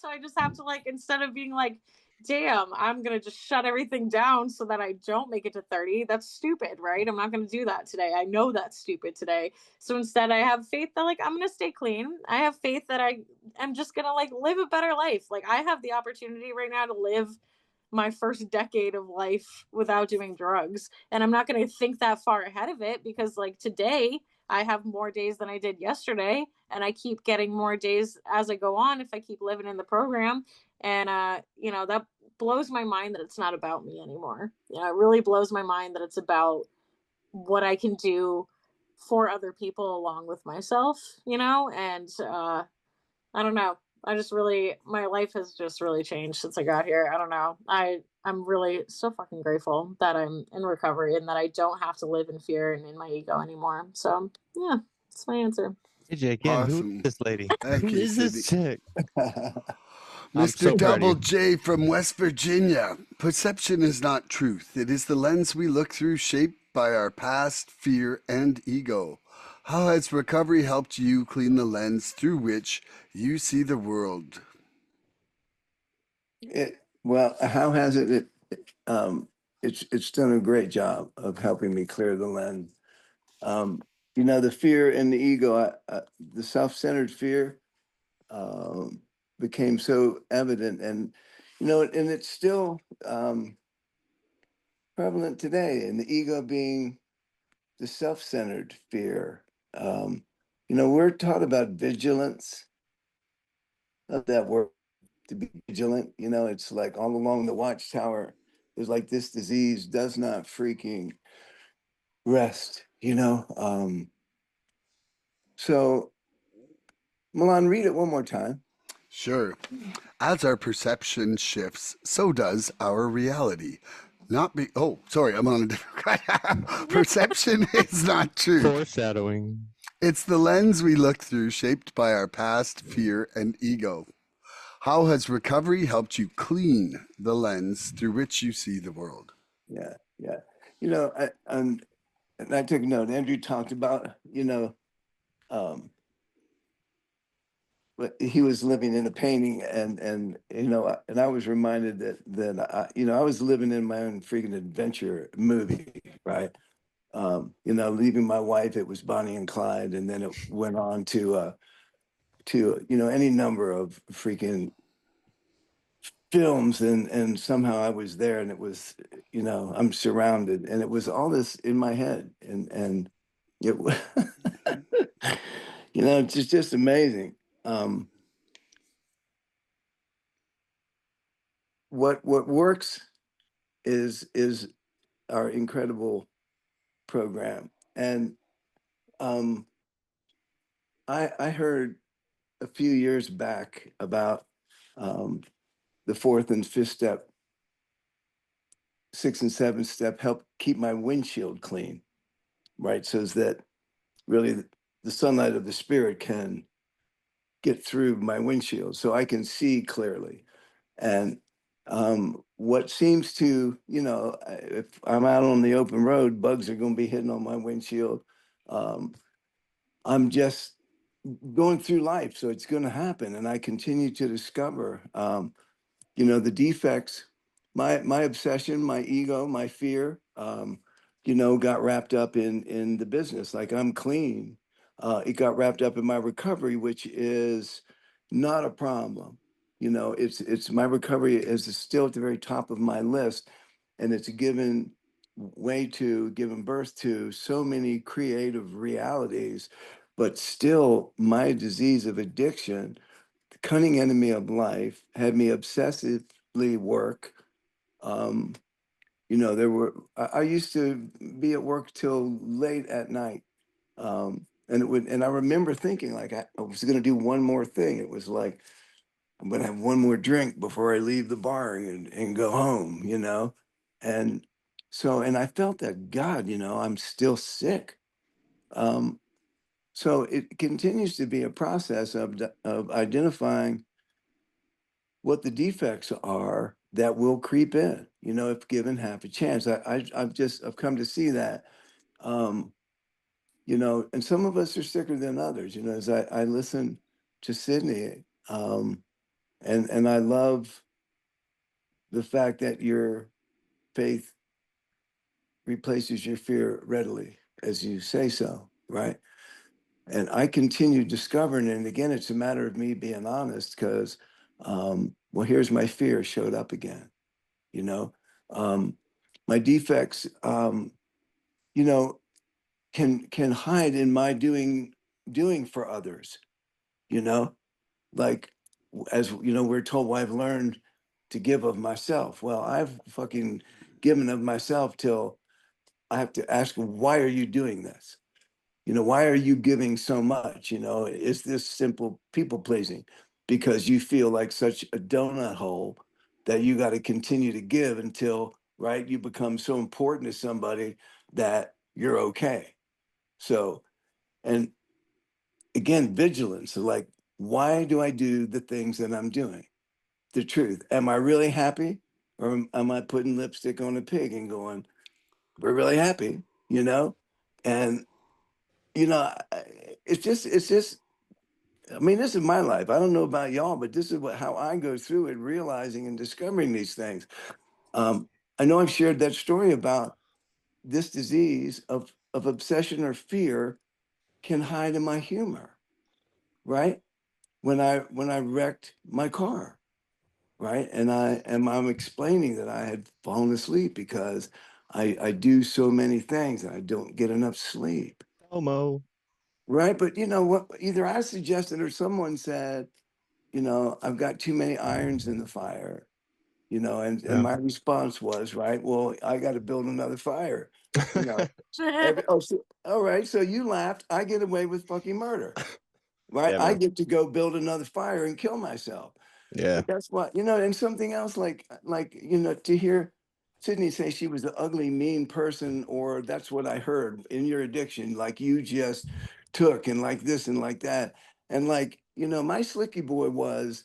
So I just have to like, instead of being like, damn, I'm gonna just shut everything down so that I don't make it to 30. That's stupid, right? I'm not gonna do that today. I know that's stupid today. So instead I have faith that like I'm gonna stay clean. I have faith that I'm just gonna like live a better life. Like I have the opportunity right now to live my first decade of life without doing drugs. And I'm not going to think that far ahead of it because, like, today I have more days than I did yesterday. And I keep getting more days as I go on if I keep living in the program. And, that blows my mind that it's not about me anymore. It really blows my mind that it's about what I can do for other people along with myself, and, I don't know. My life has just really changed since I got here. I don't know. I'm really so fucking grateful that I'm in recovery and that I don't have to live in fear and in my ego anymore. So yeah, that's my answer. Hey, Jay, again, who is Awesome. this lady? Thank Who you, is this Sydney. chick? I'm Mr. so proud of Double you. J from West Virginia. Perception is not truth. It is the lens we look through, shaped by our past, fear, and ego. How has recovery helped you clean the lens through which you see the world? Well, how has it? It's done a great job of helping me clear the lens. The fear and the ego, the self-centered fear, became so evident, and and it's still prevalent today. And the ego being the self-centered fear. We're taught about vigilance. Of that word, to be vigilant. It's like all along the watchtower. There's like this disease does not freaking rest. So Milan, read it one more time. Sure. As our perception shifts, so does our reality. Sorry, I'm on a different. Perception is not truth. Foreshadowing. It's the lens we look through, shaped by our past, fear, and ego. How has recovery helped you clean the lens through which you see the world? Yeah, yeah. And I took note. Andrew talked about, but he was living in a painting, and I was reminded that I was living in my own freaking adventure movie, right? Leaving my wife, it was Bonnie and Clyde, and then it went on to any number of freaking films, and somehow I was there, and it was I'm surrounded, and it was all this in my head, and it it's just amazing. What works is our incredible program, and I heard a few years back about the fourth and fifth step, sixth and seventh step help keep my windshield clean, right? So that really the sunlight of the spirit can get through my windshield so I can see clearly. And what seems to, if I'm out on the open road, bugs are going to be hitting on my windshield. I'm just going through life, so it's going to happen. And I continue to discover, the defects, my obsession, my ego, my fear, got wrapped up in the business. Like I'm clean. It got wrapped up in my recovery, which is not a problem. It's my recovery is still at the very top of my list, and it's given birth to so many creative realities, but still my disease of addiction, the cunning enemy of life, had me obsessively work. I used to be at work till late at night. And I remember thinking like I was going to do one more thing. It was like, I'm going to have one more drink before I leave the bar and go home, And So, and I felt that, God, I'm still sick. So it continues to be a process of identifying what the defects are that will creep in, if given half a chance. I've come to see that, and some of us are sicker than others, as I listen to Sydney, and I love the fact that your faith replaces your fear readily, as you say so, right? And I continue discovering, and again, it's a matter of me being honest, because, well, here's my fear showed up again, you know. My defects, you know, can hide in my doing for others, you know, like as we're told, well, I've learned to give of myself. Well, I've fucking given of myself till I have to ask, why are you doing this? Why are you giving so much? Is this simple people pleasing because you feel like such a donut hole that you got to continue to give until, right, you become so important to somebody that you're okay. So, and again, vigilance. So like, why do I do the things that I'm doing? The truth. Am I really happy? Or am I putting lipstick on a pig and going, we're really happy, And, it's just, I mean, this is my life. I don't know about y'all, but this is how I go through it, realizing and discovering these things. I know I've shared that story about this disease of obsession or fear can hide in my humor, right? When I wrecked my car, right? And I'm explaining that I had fallen asleep because I do so many things and I don't get enough sleep. FOMO. Right. But you know what? Either I suggested or someone said, I've got too many irons in the fire, and Yeah. my response was, right, well, I got to build another fire, you know. All right. So you laughed. I get away with fucking murder, right? Yeah, I man. get to go build another fire and kill myself. Yeah. But that's what, and something else like, to hear Sydney say she was an ugly, mean person, or that's what I heard in your addiction, like you just took and like this and like that. And like, my slicky boy was,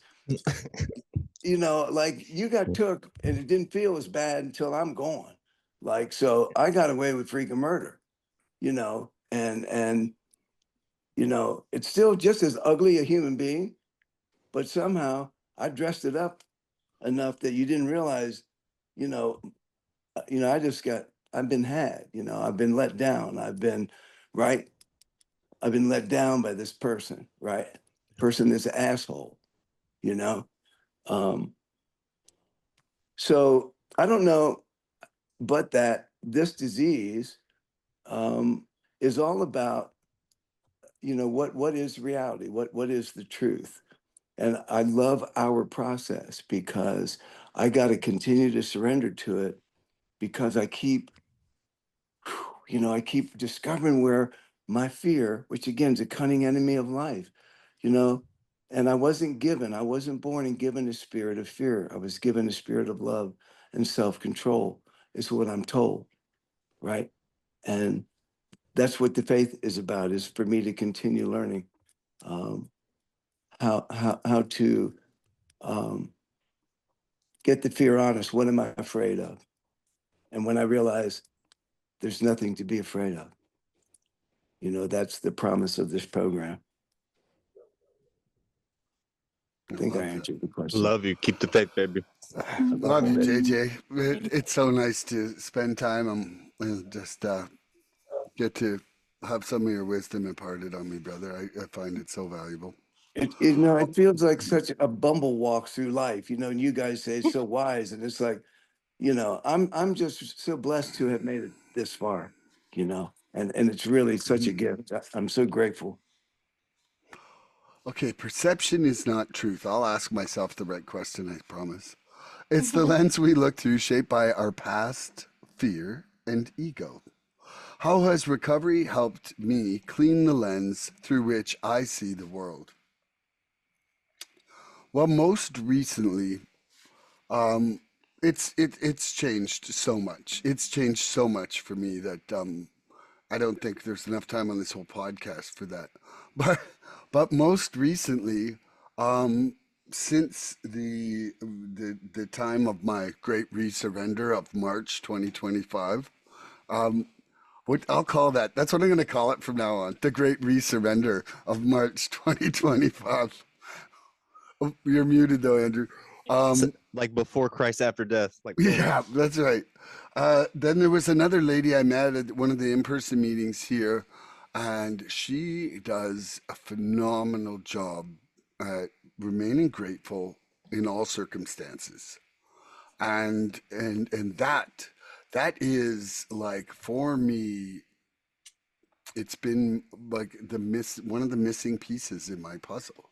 like you got took and it didn't feel as bad until I'm gone. Like, so I got away with freaking murder, and, it's still just as ugly a human being, but somehow I dressed it up enough that you didn't realize, you know, I've been had, I've been let down. Right. I've been let down by this person, right? Person is an asshole, you know? Um, so I don't know, but that this disease is all about, what is reality? What is the truth? And I love our process because I got to continue to surrender to it because I keep discovering where my fear, which again is a cunning enemy of life, and I wasn't born and given a spirit of fear. I was given a spirit of love and self-control, is what I'm told, right? And that's what the faith is about, is for me to continue learning how to get the fear honest. What am I afraid of? And when I realize there's nothing to be afraid of, that's the promise of this program. I think I answered the question. Love you. Keep the faith, baby. Love you, JJ. It's so nice to spend time and just get to have some of your wisdom imparted on me, brother. I find it so valuable. It feels like such a bumble walk through life, and you guys say it's so wise, and it's like, I'm just so blessed to have made it this far, and it's really such a gift. I'm so grateful. Okay, perception is not truth. I'll ask myself the right question, I promise. It's the lens we look through, shaped by our past, fear, and ego. How has recovery helped me clean the lens through which I see the world? Well, most recently, It's changed so much. It's changed so much for me that I don't think there's enough time on this whole podcast for that. But most recently, um, since the time of my great resurrender of March 2025, um, what I'll call that. That's what I'm going to call it from now on. The great resurrender of March 2025. Oh, you're muted though, Andrew. So, Um, like before Christ, after death. Like, boom. Yeah, that's right. Then there was another lady I met at one of the in-person meetings here, and she does a phenomenal job at remaining grateful in all circumstances. And that is like for me, it's been like one of the missing pieces in my puzzle.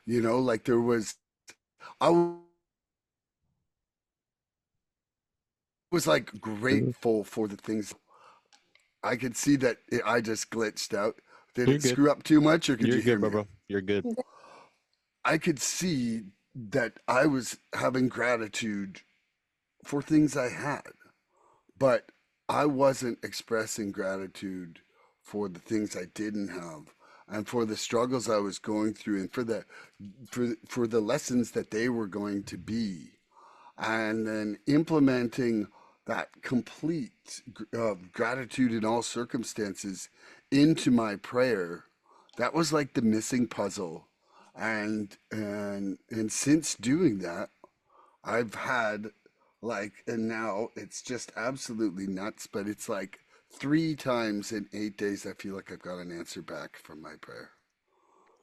You know, like I was like Mhm. grateful for the things. I could see that I just glitched out. Did You're it good. screw up too much, or could You're you hear good, me? bro. You're good. I could see that I was having gratitude for things I had, but I wasn't expressing gratitude for the things I didn't have, and for the struggles I was going through, and for the lessons that they were going to be, and then implementing that complete gratitude in all circumstances into my prayer. That was like the missing puzzle. And since doing that, I've had like, and now it's just absolutely nuts, but it's like 3 times in 8 days I feel like I've got an answer back from my prayer,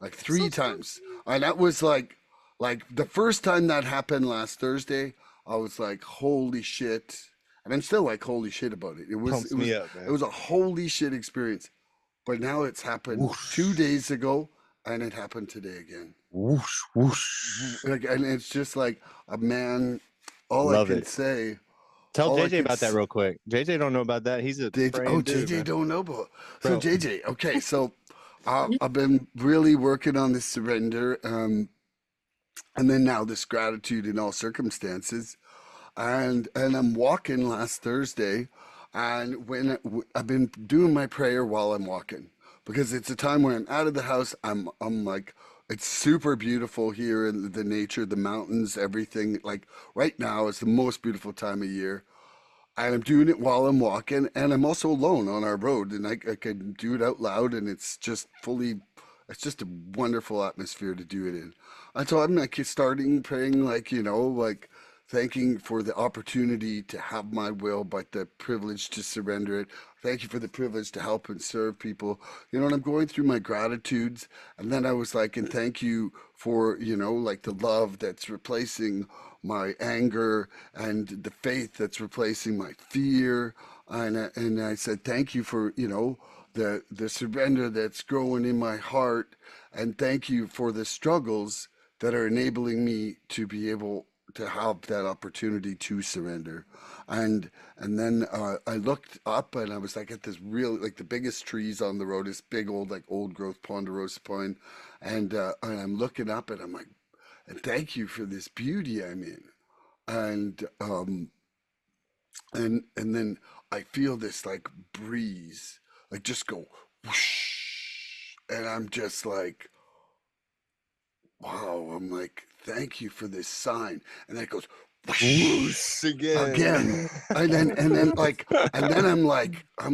like So three times. And that was like the first time that happened last Thursday, I was like, holy shit. And I'm still like holy shit about it. Pumps me up, It man. was a holy shit experience. But now it's happened Whoosh, 2 days ago and it happened today again. whoosh, whoosh. Like, and it's just like a man, I all I love can it. say, Tell all I JJ could about that real quick. JJ don't know about that. He's a Oh, praying dude, JJ man. don't know about. So Bro, JJ, okay, so I've been really working on this surrender. And then now this gratitude in all circumstances, and I'm walking last Thursday, and I've been doing my prayer while I'm walking, because it's a time where I'm out of the house. I'm like, it's super beautiful here in the nature, the mountains, everything. Like right now is the most beautiful time of year, and I'm doing it while I'm walking, and I'm also alone on our road, and I can do it out loud, and it's just a wonderful atmosphere to do it in. And so I'm like starting praying, like, like thanking for the opportunity to have my will, but the privilege to surrender it. Thank you for the privilege to help and serve people. And I'm going through my gratitudes, and then I was like, and thank you for, like the love that's replacing my anger, and the faith that's replacing my fear. And I said, thank you for, the surrender that's growing in my heart. And thank you for the struggles that are enabling me to be able to have that opportunity to surrender. And then I looked up, and I was like at this real, like the biggest trees on the road, this big old, like old growth ponderosa pine. And I'm looking up, and I'm like, and thank you for this beauty I'm in. And and then I feel this like breeze, like just go whoosh, and I'm just like, wow. I'm like, thank you for this sign, and then it goes whoosh whoosh again. again, and then like, and then I'm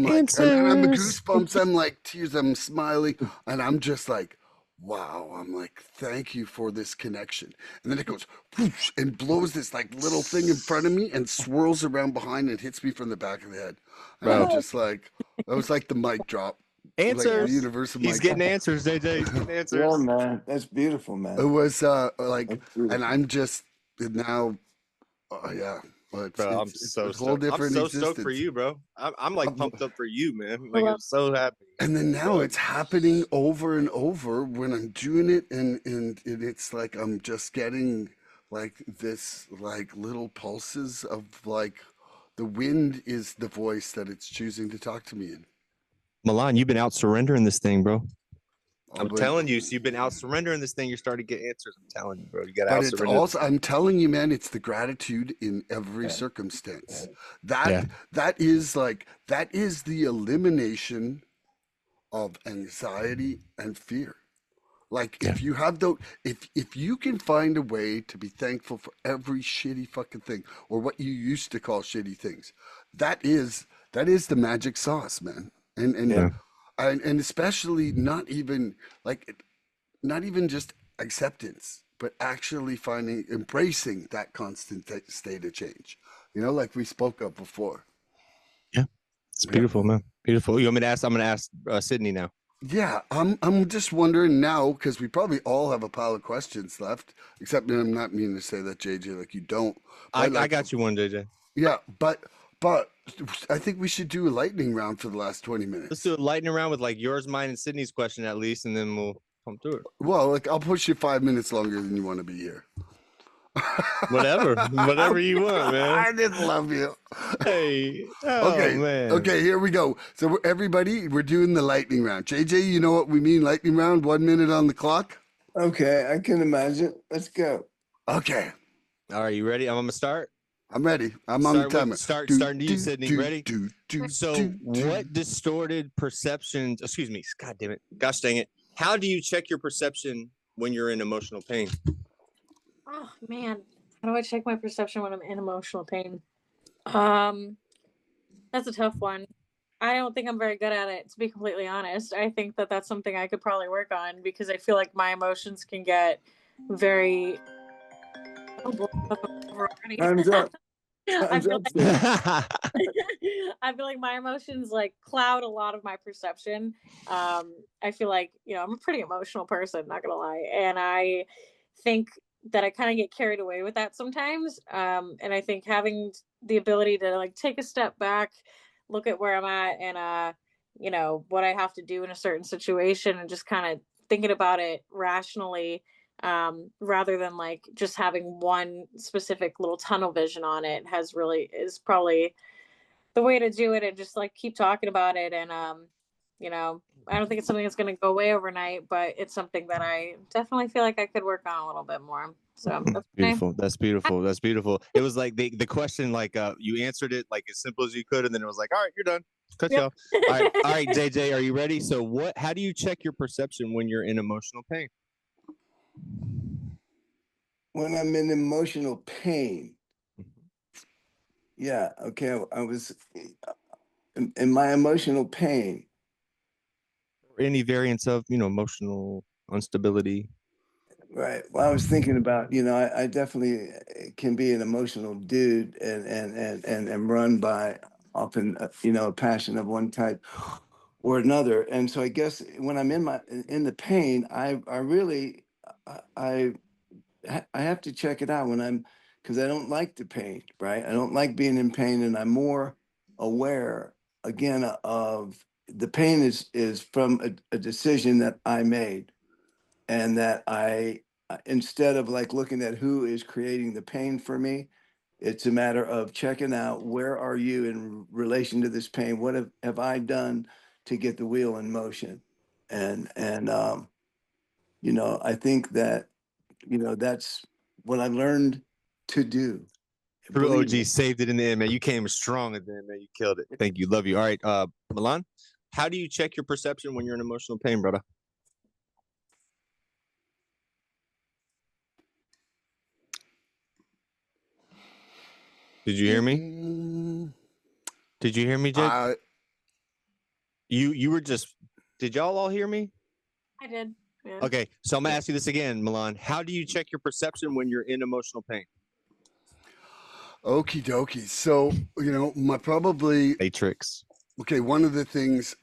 Answers. goosebumps. I'm like tears. I'm smiling, and I'm just like, wow. I'm like, thank you for this connection. And then it goes whoosh and blows this like little thing in front of me and swirls around behind and hits me from the back of the head. And I'm Bro, just like, that was like the mic drop, like the answers. universal He's mic getting drop. answers, JJ. He's getting Yeah, answers. man. That's beautiful, It man. was like, That's and beautiful. I'm just now, yeah. Well, Bro, it's a whole I'm different so stoked for existence. you, bro. I'm like Um, pumped up for you, man. I Like I'm love so happy, And then now bro. it's happening over and over when I'm doing it, and it's like I'm just getting like this like little pulses of like the wind is the voice that it's choosing to talk to me in. Milan, you've been out surrendering this thing, bro. I'm telling you, so you've been out surrendering this thing. You're starting to get answers. I'm telling you, bro. You got to But out it's surrender. also, I'm telling you, man, it's the gratitude in every circumstance. That is the elimination of anxiety and fear. Like if you have those, if you can find a way to be thankful for every shitty fucking thing, or what you used to call shitty things, that is the magic sauce, man. And especially not even just acceptance, but actually embracing that constant state of change. Like we spoke of before. Yeah, it's beautiful, man. Beautiful. You want me to ask? I'm going to ask Sydney now. Yeah, I'm just wondering now, because we probably all have a pile of questions left, except I'm not meaning to say that, JJ, like you don't. I got you one, JJ. Yeah, but I think we should do a lightning round for the last 20 minutes. Let's do a lightning round with like yours, mine, and Sydney's question at least, and then we'll come through it. Well, like I'll push you 5 minutes longer than you want to be here. Whatever you want, man. I just love you. Hey, okay, man. Okay, here we go. So everybody, we're doing the lightning round. JJ, you know what we mean? Lightning round. 1 minute on the clock. Okay, I can imagine. Let's go. Okay. All right, you ready? I'm gonna start. I'm ready. I'm on the timer. Starting to you, Sydney. Ready? So, what distorted perceptions? Excuse me. God damn it. Gosh dang it. How do you check your perception when you're in emotional pain? Oh man, how do I check my perception when I'm in emotional pain? That's a tough one. I don't think I'm very good at it, to be completely honest. I think that that's something I could probably work on, because I feel like my emotions can get very. Time's up. I feel like my emotions like cloud a lot of my perception. I feel like, I'm a pretty emotional person, not gonna lie, and I think that I kind of get carried away with that sometimes. And I think having the ability to like take a step back, look at where I'm at, and what I have to do in a certain situation, and just kind of thinking about it rationally, rather than like just having one specific little tunnel vision on it, is probably the way to do it. And just like keep talking about it. And I don't think it's something that's going to go away overnight, but it's something that I definitely feel like I could work on a little bit more. So that's beautiful. That's beautiful. That's beautiful. It was like the question, like you answered it like as simple as you could, and then it was like, all right, you're done. Cut you off. All right, JJ, are you ready? So how do you check your perception when you're in emotional pain? When I'm in emotional pain. Yeah, okay. I was in my emotional pain. Any variants of, emotional instability. Right. Well, I was thinking about, I definitely can be an emotional dude and run by often, a passion of one type or another. And so I guess when I'm in the pain, I really, I have to check it out because I don't like the pain, right? I don't like being in pain, and I'm more aware again of the pain is from a decision that I made, and that instead of like looking at who is creating the pain for me, it's a matter of checking out where are you in relation to this pain? What have I done to get the wheel in motion? And I think that that's what I learned to do. True OG saved it in the end, man. You came strong at the end, man. You killed it. Thank you. Love you. All right, Milan, how do you check your perception when you're in emotional pain, brother? Did you hear me? Did you hear me, Jake? You were just. Did y'all all hear me? I did. Yeah. Okay, so I'm gonna ask you this again, Milan. How do you check your perception when you're in emotional pain? Okie dokie. So, my probably Matrix. Okay, one of the things,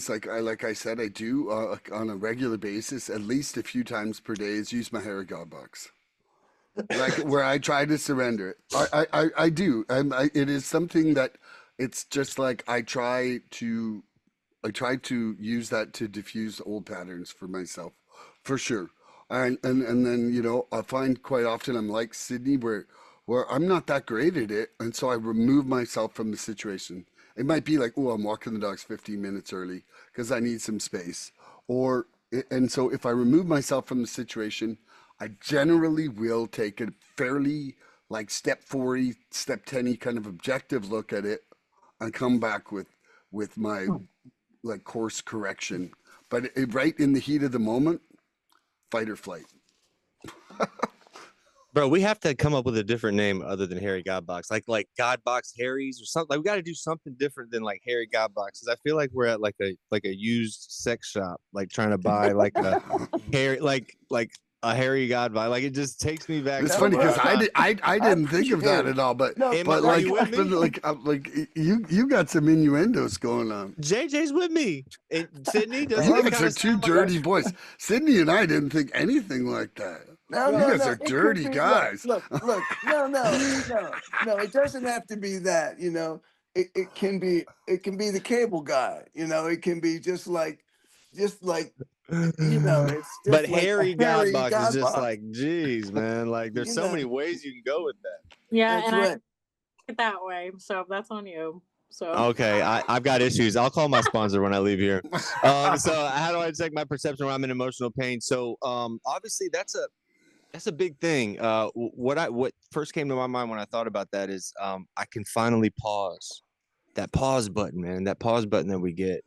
like I said, I do on a regular basis, at least a few times per day, is use my Harry God box, like where I try to surrender it. I do. It is something that it's just like I try to use that to diffuse old patterns for myself, for sure. And then I find quite often I'm like Sydney, where I'm not that great at it, and so I remove myself from the situation. It might be like, oh, I'm walking the dogs 15 minutes early because I need some space, or and so if I remove myself from the situation, I generally will take a fairly like step 40, step 10 kind of objective look at it and come back with my like course correction. But right in the heat of the moment, fight or flight. Bro, we have to come up with a different name other than Harry Godbox, like Godbox Harry's or something. Like we got to do something different than like Harry Godbox, because I feel like we're at like a used sex shop, like trying to buy like a Harry like a Harry Godbox. Like it just takes me back. It's to funny because where I didn't think of that at all, but No, Am I- but are like you with me? like you got some innuendos going on. JJ's with me. And Sydney, doesn't You it guys kind are of two dirty boys. Sydney and I didn't think anything like that. No, You no, guys no. are It could dirty be, guys. Look, no, no. It doesn't have to be that. It can be the cable guy. It can be just like it's But just like a Harry Harry Godbox is just Godbox. like, geez, man. Like there's You so know, many ways you can go with that. Yeah, that's and I right. took it that way, so that's on you. So Okay, I've got issues. I'll call my sponsor when I leave here. So how do I check my perception when I'm in emotional pain? So obviously that's a big thing. What first came to my mind when I thought about that is I can finally pause. That pause button, man. That pause button that we get.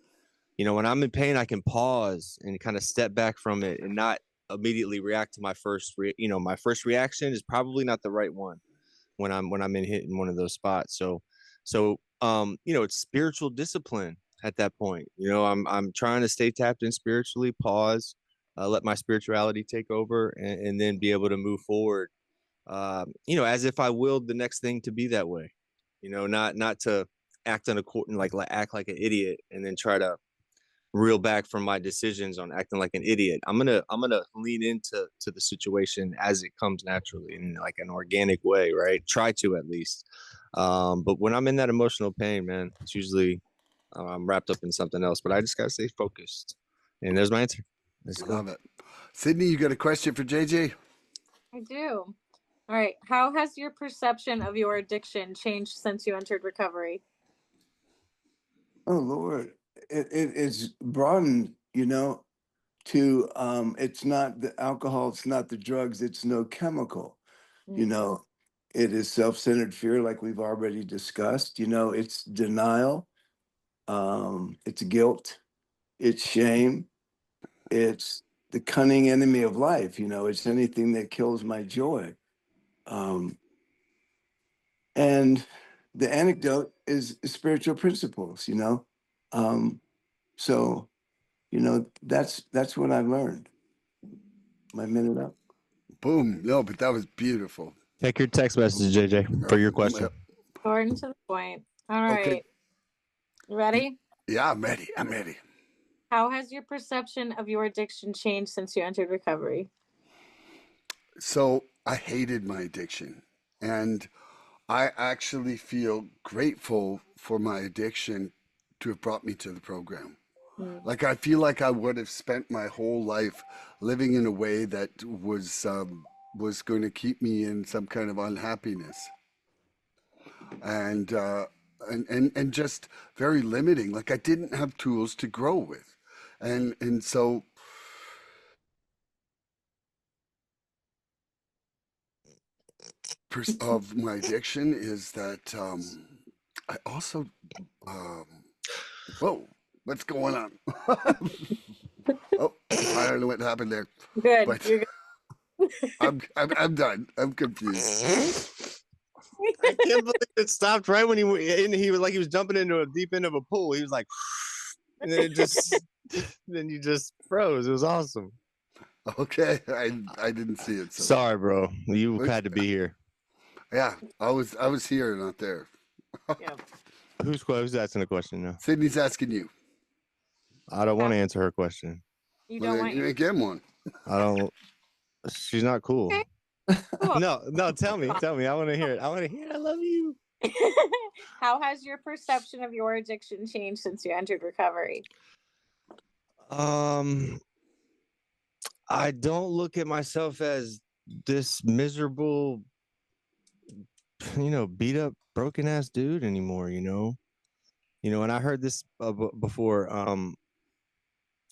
When I'm in pain, I can pause and kind of step back from it and not immediately react to my first. My first reaction is probably not the right one when I'm in hitting one of those spots. So it's spiritual discipline at that point. I'm trying to stay tapped in spiritually, pause, let my spirituality take over, and then be able to move forward. As if I willed the next thing to be that way. Not to act act like an idiot and then try to reel back from my decisions on acting like an idiot. I'm gonna lean into the situation as it comes naturally in like an organic way, right? Try to at least. But when I'm in that emotional pain, man, it's usually I'm wrapped up in something else. But I just gotta stay focused. And there's my answer. Let's go. Love it. Sydney, you got a question for JJ? I do. All right. How has your perception of your addiction changed since you entered recovery? Oh Lord, it's broadened. To it's not the alcohol, it's not the drugs, it's no chemical. It is self-centered fear, like we've already discussed. It's denial, it's guilt, it's shame, it's the cunning enemy of life. It's anything that kills my joy. And the anecdote is spiritual principles. So that's what I've learned. My minute up. Boom. No, but that was beautiful. Check your text message, JJ, for your question. According to the point. All right. Okay. You ready? Yeah, I'm ready. I'm ready. How has your perception of your addiction changed since you entered recovery? So I hated my addiction, and I actually feel grateful for my addiction to have brought me to the program. Like I feel like I would have spent my whole life living in a way that was going to keep me in some kind of unhappiness, and and just very limiting. Like I didn't have tools to grow with, and so of my addiction is that I also whoa, what's going on? Oh, I don't know what happened there. Good. But You're good. I'm done. I'm confused. I can't believe it stopped right when he was like he was jumping into a deep end of a pool. He was like, and then then you just froze. It was awesome. Okay, I didn't see it. So. Sorry, bro. You had to be here. Yeah, I was here, not there. Yeah. Who's asking the question now? Sydney's asking you. I don't want to answer her question. You don't want you your... ain't getting one. I don't. She's not cool. Okay. Cool. No. Tell me. I want to hear it. I love you. How has your perception of your addiction changed since you entered recovery? I don't look at myself as this miserable, beat up, broken ass dude anymore. And I heard this before.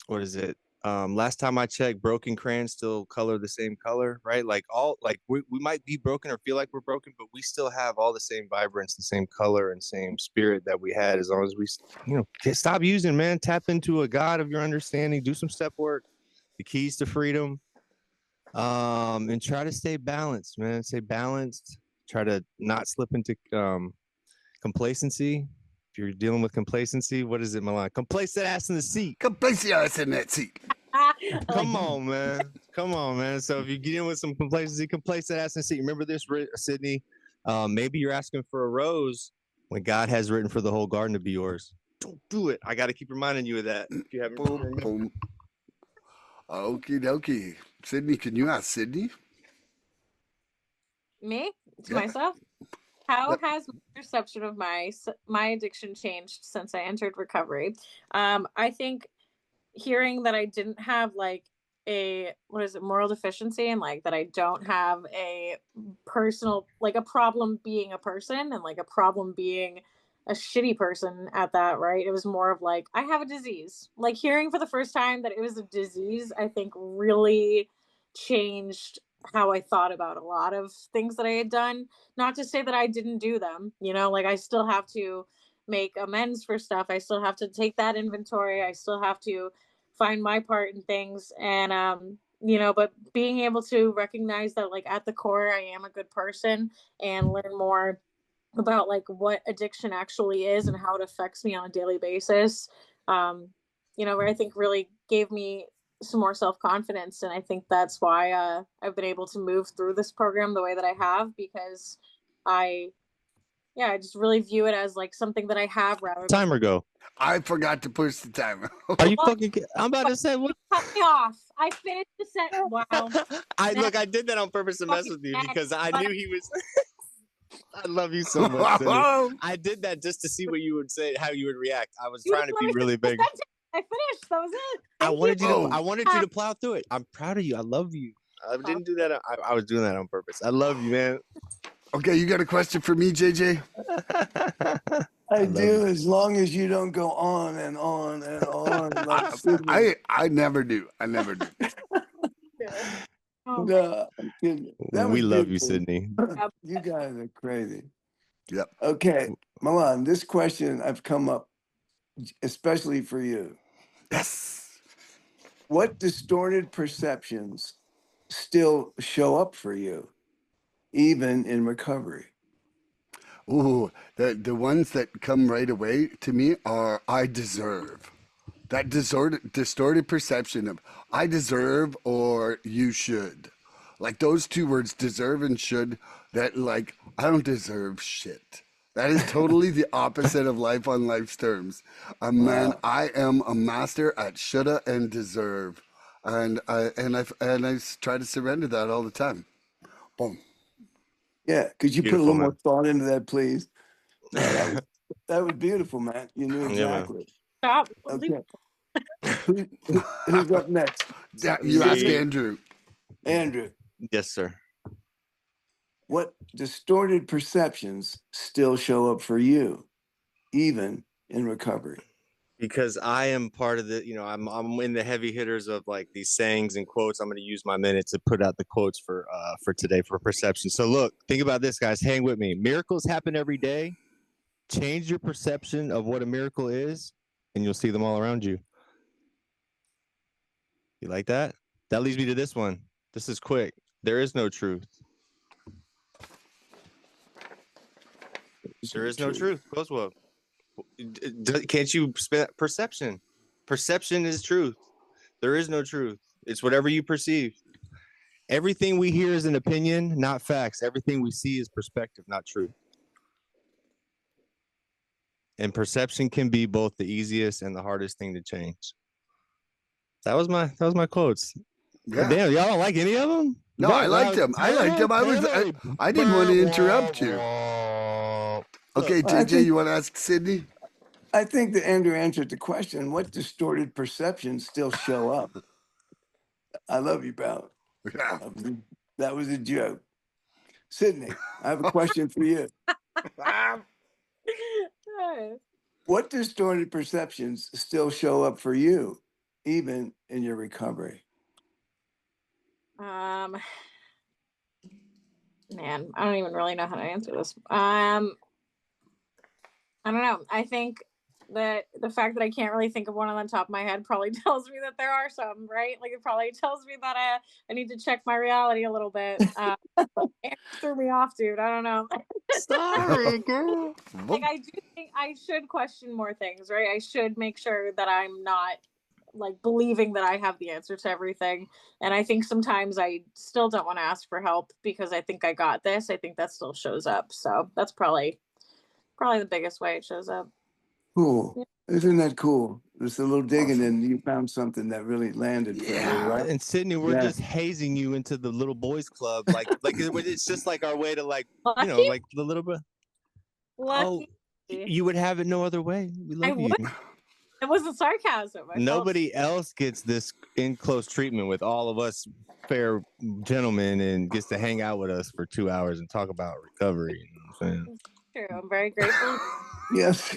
What is it? Last time I checked, broken crayons still color the same color, right? Like we might be broken or feel like we're broken, but we still have all the same vibrance, the same color and same spirit that we had, as long as we, stop using, man. Tap into a God of your understanding, do some step work, the keys to freedom, and try to stay balanced, man. Stay balanced. Try to not slip into complacency. If you're dealing with complacency, what is it, Milan? Complacent ass in the seat. Complacent ass in that seat. Come on, man. Come on, man. So if you get in with some complacency, complacent ass in the seat. Remember this, Sydney? Maybe you're asking for a rose when God has written for the whole garden to be yours. Don't do it. I got to keep reminding you of that. If you haven't. Boom, boom. Okie dokie. Sydney, can you ask Sydney? Me? To Yeah. myself? How Yep. has my perception of my addiction changed since I entered recovery? I think hearing that I didn't have like a moral deficiency, and like that I don't have a personal, like a problem being a person, and like a problem being a shitty person at that, right? It was more of like, I have a disease. Like hearing for the first time that it was a disease, I think really changed how I thought about a lot of things that I had done. Not to say that I didn't do them, like I still have to make amends for stuff. I still have to take that inventory. I still have to find my part in things. And, but being able to recognize that like at the core, I am a good person, and learn more about like what addiction actually is and how it affects me on a daily basis, where I think really gave me some more self-confidence. And I think that's why I've been able to move through this program the way that I have, because I just really view it as like something that I have rather than... Timer go. I forgot to push the timer. Are you fucking kidding? I'm about to say, what? Cut me off. I finished the set. Wow. I did that on purpose to mess with you, because I knew he was... I love you so much, Cindy. I did that just to see what you would say, how you would react. I was trying to be really big. I finished. That was it. I wanted you to plow through it. I'm proud of you. I love you. I didn't do that. I was doing that on purpose. I love you, man. Okay, you got a question for me, JJ? I do, as long as you don't go on and on and on. Like I never do. I never do. No, I'm kidding. We love you, Sydney. You guys are crazy. Yep. Okay, Milan, this question I've come up especially for you. Yes. What distorted perceptions still show up for you, even in recovery? Ooh, the ones that come right away to me are I deserve. That distorted perception of I deserve or you should. Like those two words, deserve and should, that like, I don't deserve shit. That is totally the opposite of life on life's terms. Man, I am a master at shoulda and deserve. And I try to surrender that all the time. Boom. Yeah, could you Beautiful, put a little man. more thought into that, please? That was beautiful, man. You knew exactly. Stop. Okay. Who's up next? Yeah, you ask Andrew. Andrew, Yes, sir. what distorted perceptions still show up for you, even in recovery? Because I am part of the, I'm in the heavy hitters of like these sayings and quotes. I'm going to use my minute to put out the quotes for today for perception. So look, think about this, guys. Hang with me. Miracles happen every day. Change your perception of what a miracle is, and you'll see them all around you. You like that? That leads me to this one. This is quick. There is no truth. There is no truth. Closewell. Can't you spend perception? Perception is truth. There is no truth. It's whatever you perceive. Everything we hear is an opinion, not facts. Everything we see is perspective, not truth. And perception can be both the easiest and the hardest thing to change. That was my quotes. Yeah. Damn, y'all don't like any of them? No, I liked them. I liked them. I didn't want to interrupt you. Okay, JJ, you want to ask Sydney? I think that Andrew answered the question. What distorted perceptions still show up? I love you, pal. Yeah. That was a joke. Sydney, I have a question for you. What distorted perceptions still show up for you, even in your recovery? Man, I don't even really know how to answer this. I don't know. I think that the fact that I can't really think of one on the top of my head probably tells me that there are some, right? Like it probably tells me that I need to check my reality a little bit. It threw me off, dude. I don't know. Sorry, girl. Like I do think I should question more things, right? I should make sure that I'm not like believing that I have the answer to everything. And I think sometimes I still don't want to ask for help because I think I got this. I think that still shows up. So that's probably the biggest way it shows up. Cool. Yeah. Isn't that cool? Just a little digging Awesome. and you found something that really landed for you, Yeah. right? And Sydney, we're Yeah. just hazing you into the little boys club, like it's just like our way to like Lucky? like the little bit. Lucky. Oh, you would have it no other way. We I love you. would. It wasn't sarcasm. Nobody else gets this in close treatment with all of us fair gentlemen and gets to hang out with us for 2 hours and talk about recovery. You know what I'm saying? True. I'm very grateful. Yes.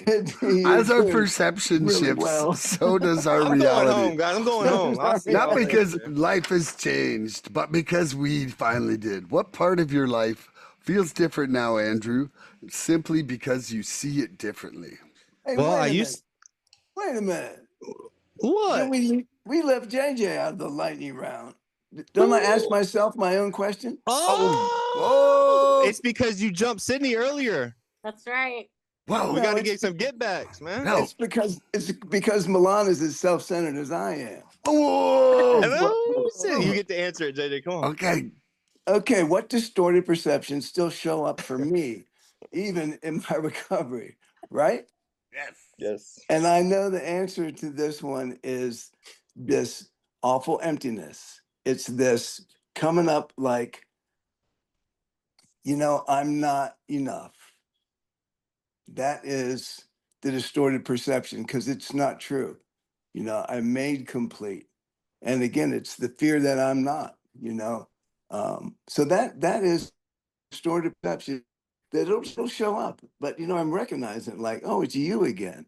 As our perception really shifts, well. so does our I'm going reality. home, guys. I'm going home. I'll see Not y'all because later. life has changed, but because we finally did. What part of your life feels different now, Andrew? Simply because you see it differently. Hey, Well, wait I a used minute. Wait a minute. what? Then we left JJ out of the lightning round. Don't I ask myself my own question? Oh, it's because you jumped Sydney earlier. That's right. Whoa. We got to it's get some get backs, man. No. It's because Milan is as self-centered as I am. Whoa. Hello, Sydney. You get to answer it, JJ. Come on. Okay. Okay, what distorted perceptions still show up for me, even in my recovery, right? Yes. Yes. And I know the answer to this one is this awful emptiness. It's this coming up like, I'm not enough. That is the distorted perception because it's not true. I'm made complete. And again, it's the fear that I'm not. So that is distorted perception that it'll still show up. But, I'm recognizing like, oh, it's you again,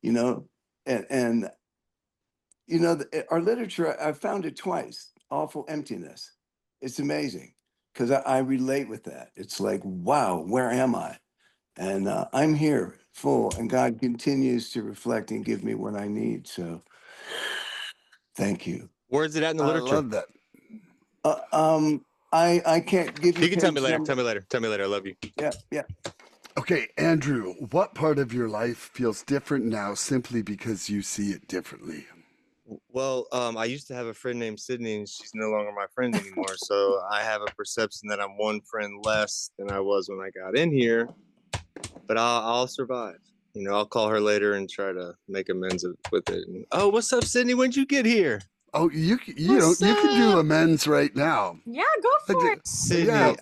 and our literature, I found it twice, awful emptiness. It's amazing because I relate with that. It's like, wow, where am I? And I'm here full, and God continues to reflect and give me what I need. So thank you. Where's it at in the I literature? love that. I can't give you. You can tell me page later. number. Tell me later. Tell me later. I love you. Yeah. Okay, Andrew, what part of your life feels different now simply because you see it differently? Well, I used to have a friend named Sydney, and she's no longer my friend anymore. So I have a perception that I'm one friend less than I was when I got in here. But I'll survive. I'll call her later and try to make amends with it. And, oh, what's up, Sydney? When'd you get here? Oh, you What's can do up? amends right now. Yeah, go for it. Sydney, Yeah.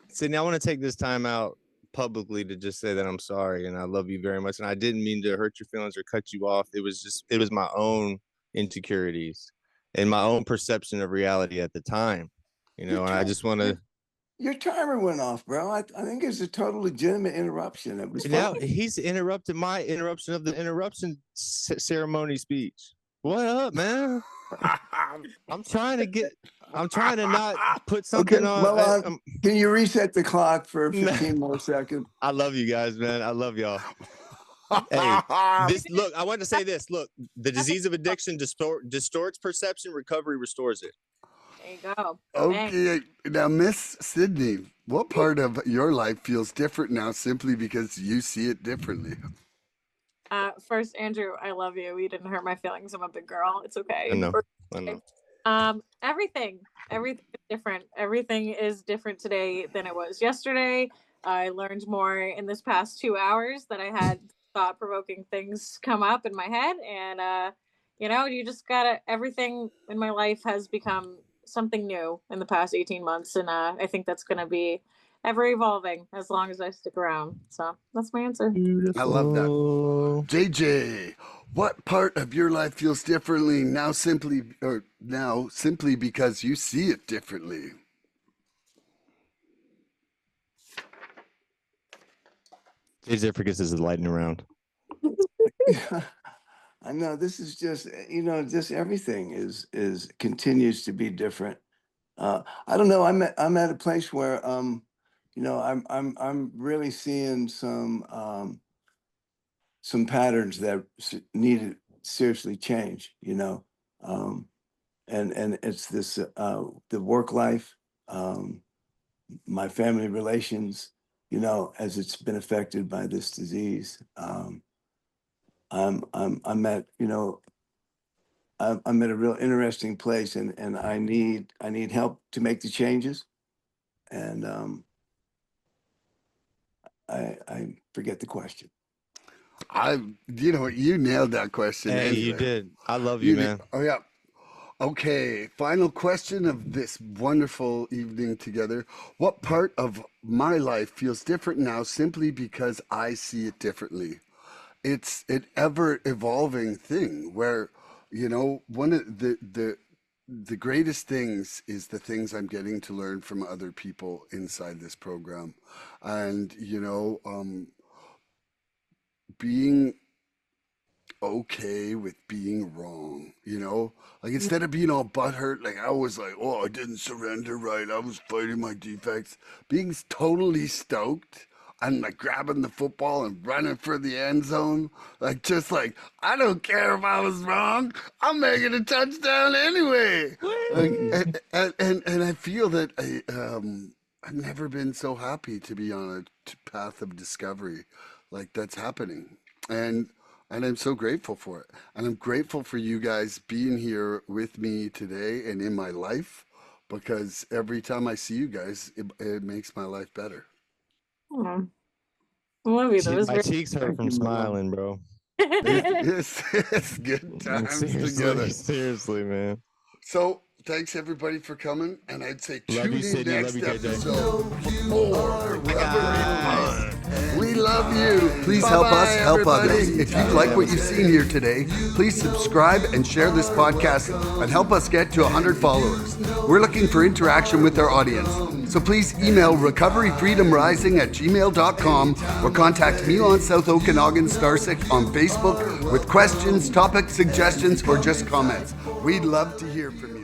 Sydney, I want to take this time out publicly to just say that I'm sorry and I love you very much. And I didn't mean to hurt your feelings or cut you off. It was my own insecurities and my own perception of reality at the time. And I just want to. Your timer went off, bro. I think it's a total legitimate interruption. It was Now fine. he's interrupted my interruption of the interruption ceremony speech. What up, man? I'm trying to not put something on. Well, can you reset the clock for 15 more seconds? I love you guys, man. I love y'all. Hey, look, I want to say this. Look, the disease of addiction distorts perception, recovery restores it. There you go. Okay, now Miss Sydney, what part of your life feels different now simply because you see it differently? First, Andrew, I love you. You didn't hurt my feelings. I'm a big girl. It's okay. I know. Everything is different. Everything is different today than it was yesterday. I learned more in this past 2 hours that I had thought-provoking things come up in my head, and you just gotta. Everything in my life has become something new in the past 18 months, and I think that's gonna be ever evolving as long as I stick around. So that's my answer. I love that. JJ, what part of your life feels differently now simply because you see it differently? JJ forgets this is lightning round. I know this is just, just everything is continues to be different. I don't know. I'm at a place where, I'm really seeing some patterns that need to seriously change, and it's this, the work life, my family relations, as it's been affected by this disease. I'm at, I'm at a real interesting place, and I need help to make the changes. And I forget the question. You nailed that question. Hey, anyway. you did. I love you, man. Oh yeah. Okay, final question of this wonderful evening together. What part of my life feels different now simply because I see it differently? It's an ever evolving thing where, one of the greatest things is the things I'm getting to learn from other people inside this program. And, being okay with being wrong, like instead of being all butthurt, like I was like, oh, I didn't surrender right, I was fighting my defects, being totally stoked and like grabbing the football and running for the end zone, like just like I don't care if I was wrong, I'm making a touchdown anyway. Like, and I feel that I've never been so happy to be on a path of discovery like that's happening. And I'm so grateful for it. And I'm grateful for you guys being here with me today and in my life, because every time I see you guys, it makes my life better. Aw. I love you. That was My very cheeks hurt from smiling, bro. It's good times together. Seriously, man. So thanks everybody for coming, and I'd say Love tune you, in Sydney. next Love you, JJ. episode for more Recovery Fun. We love you. Please help us help others. If you like what you've seen here today, please subscribe and share this podcast and help us get to 100 followers. We're looking for interaction with our audience. So please email recoveryfreedomrising@gmail.com or contact Milan South Okanagan Starcic on Facebook with questions, topic suggestions, or just comments. We'd love to hear from you.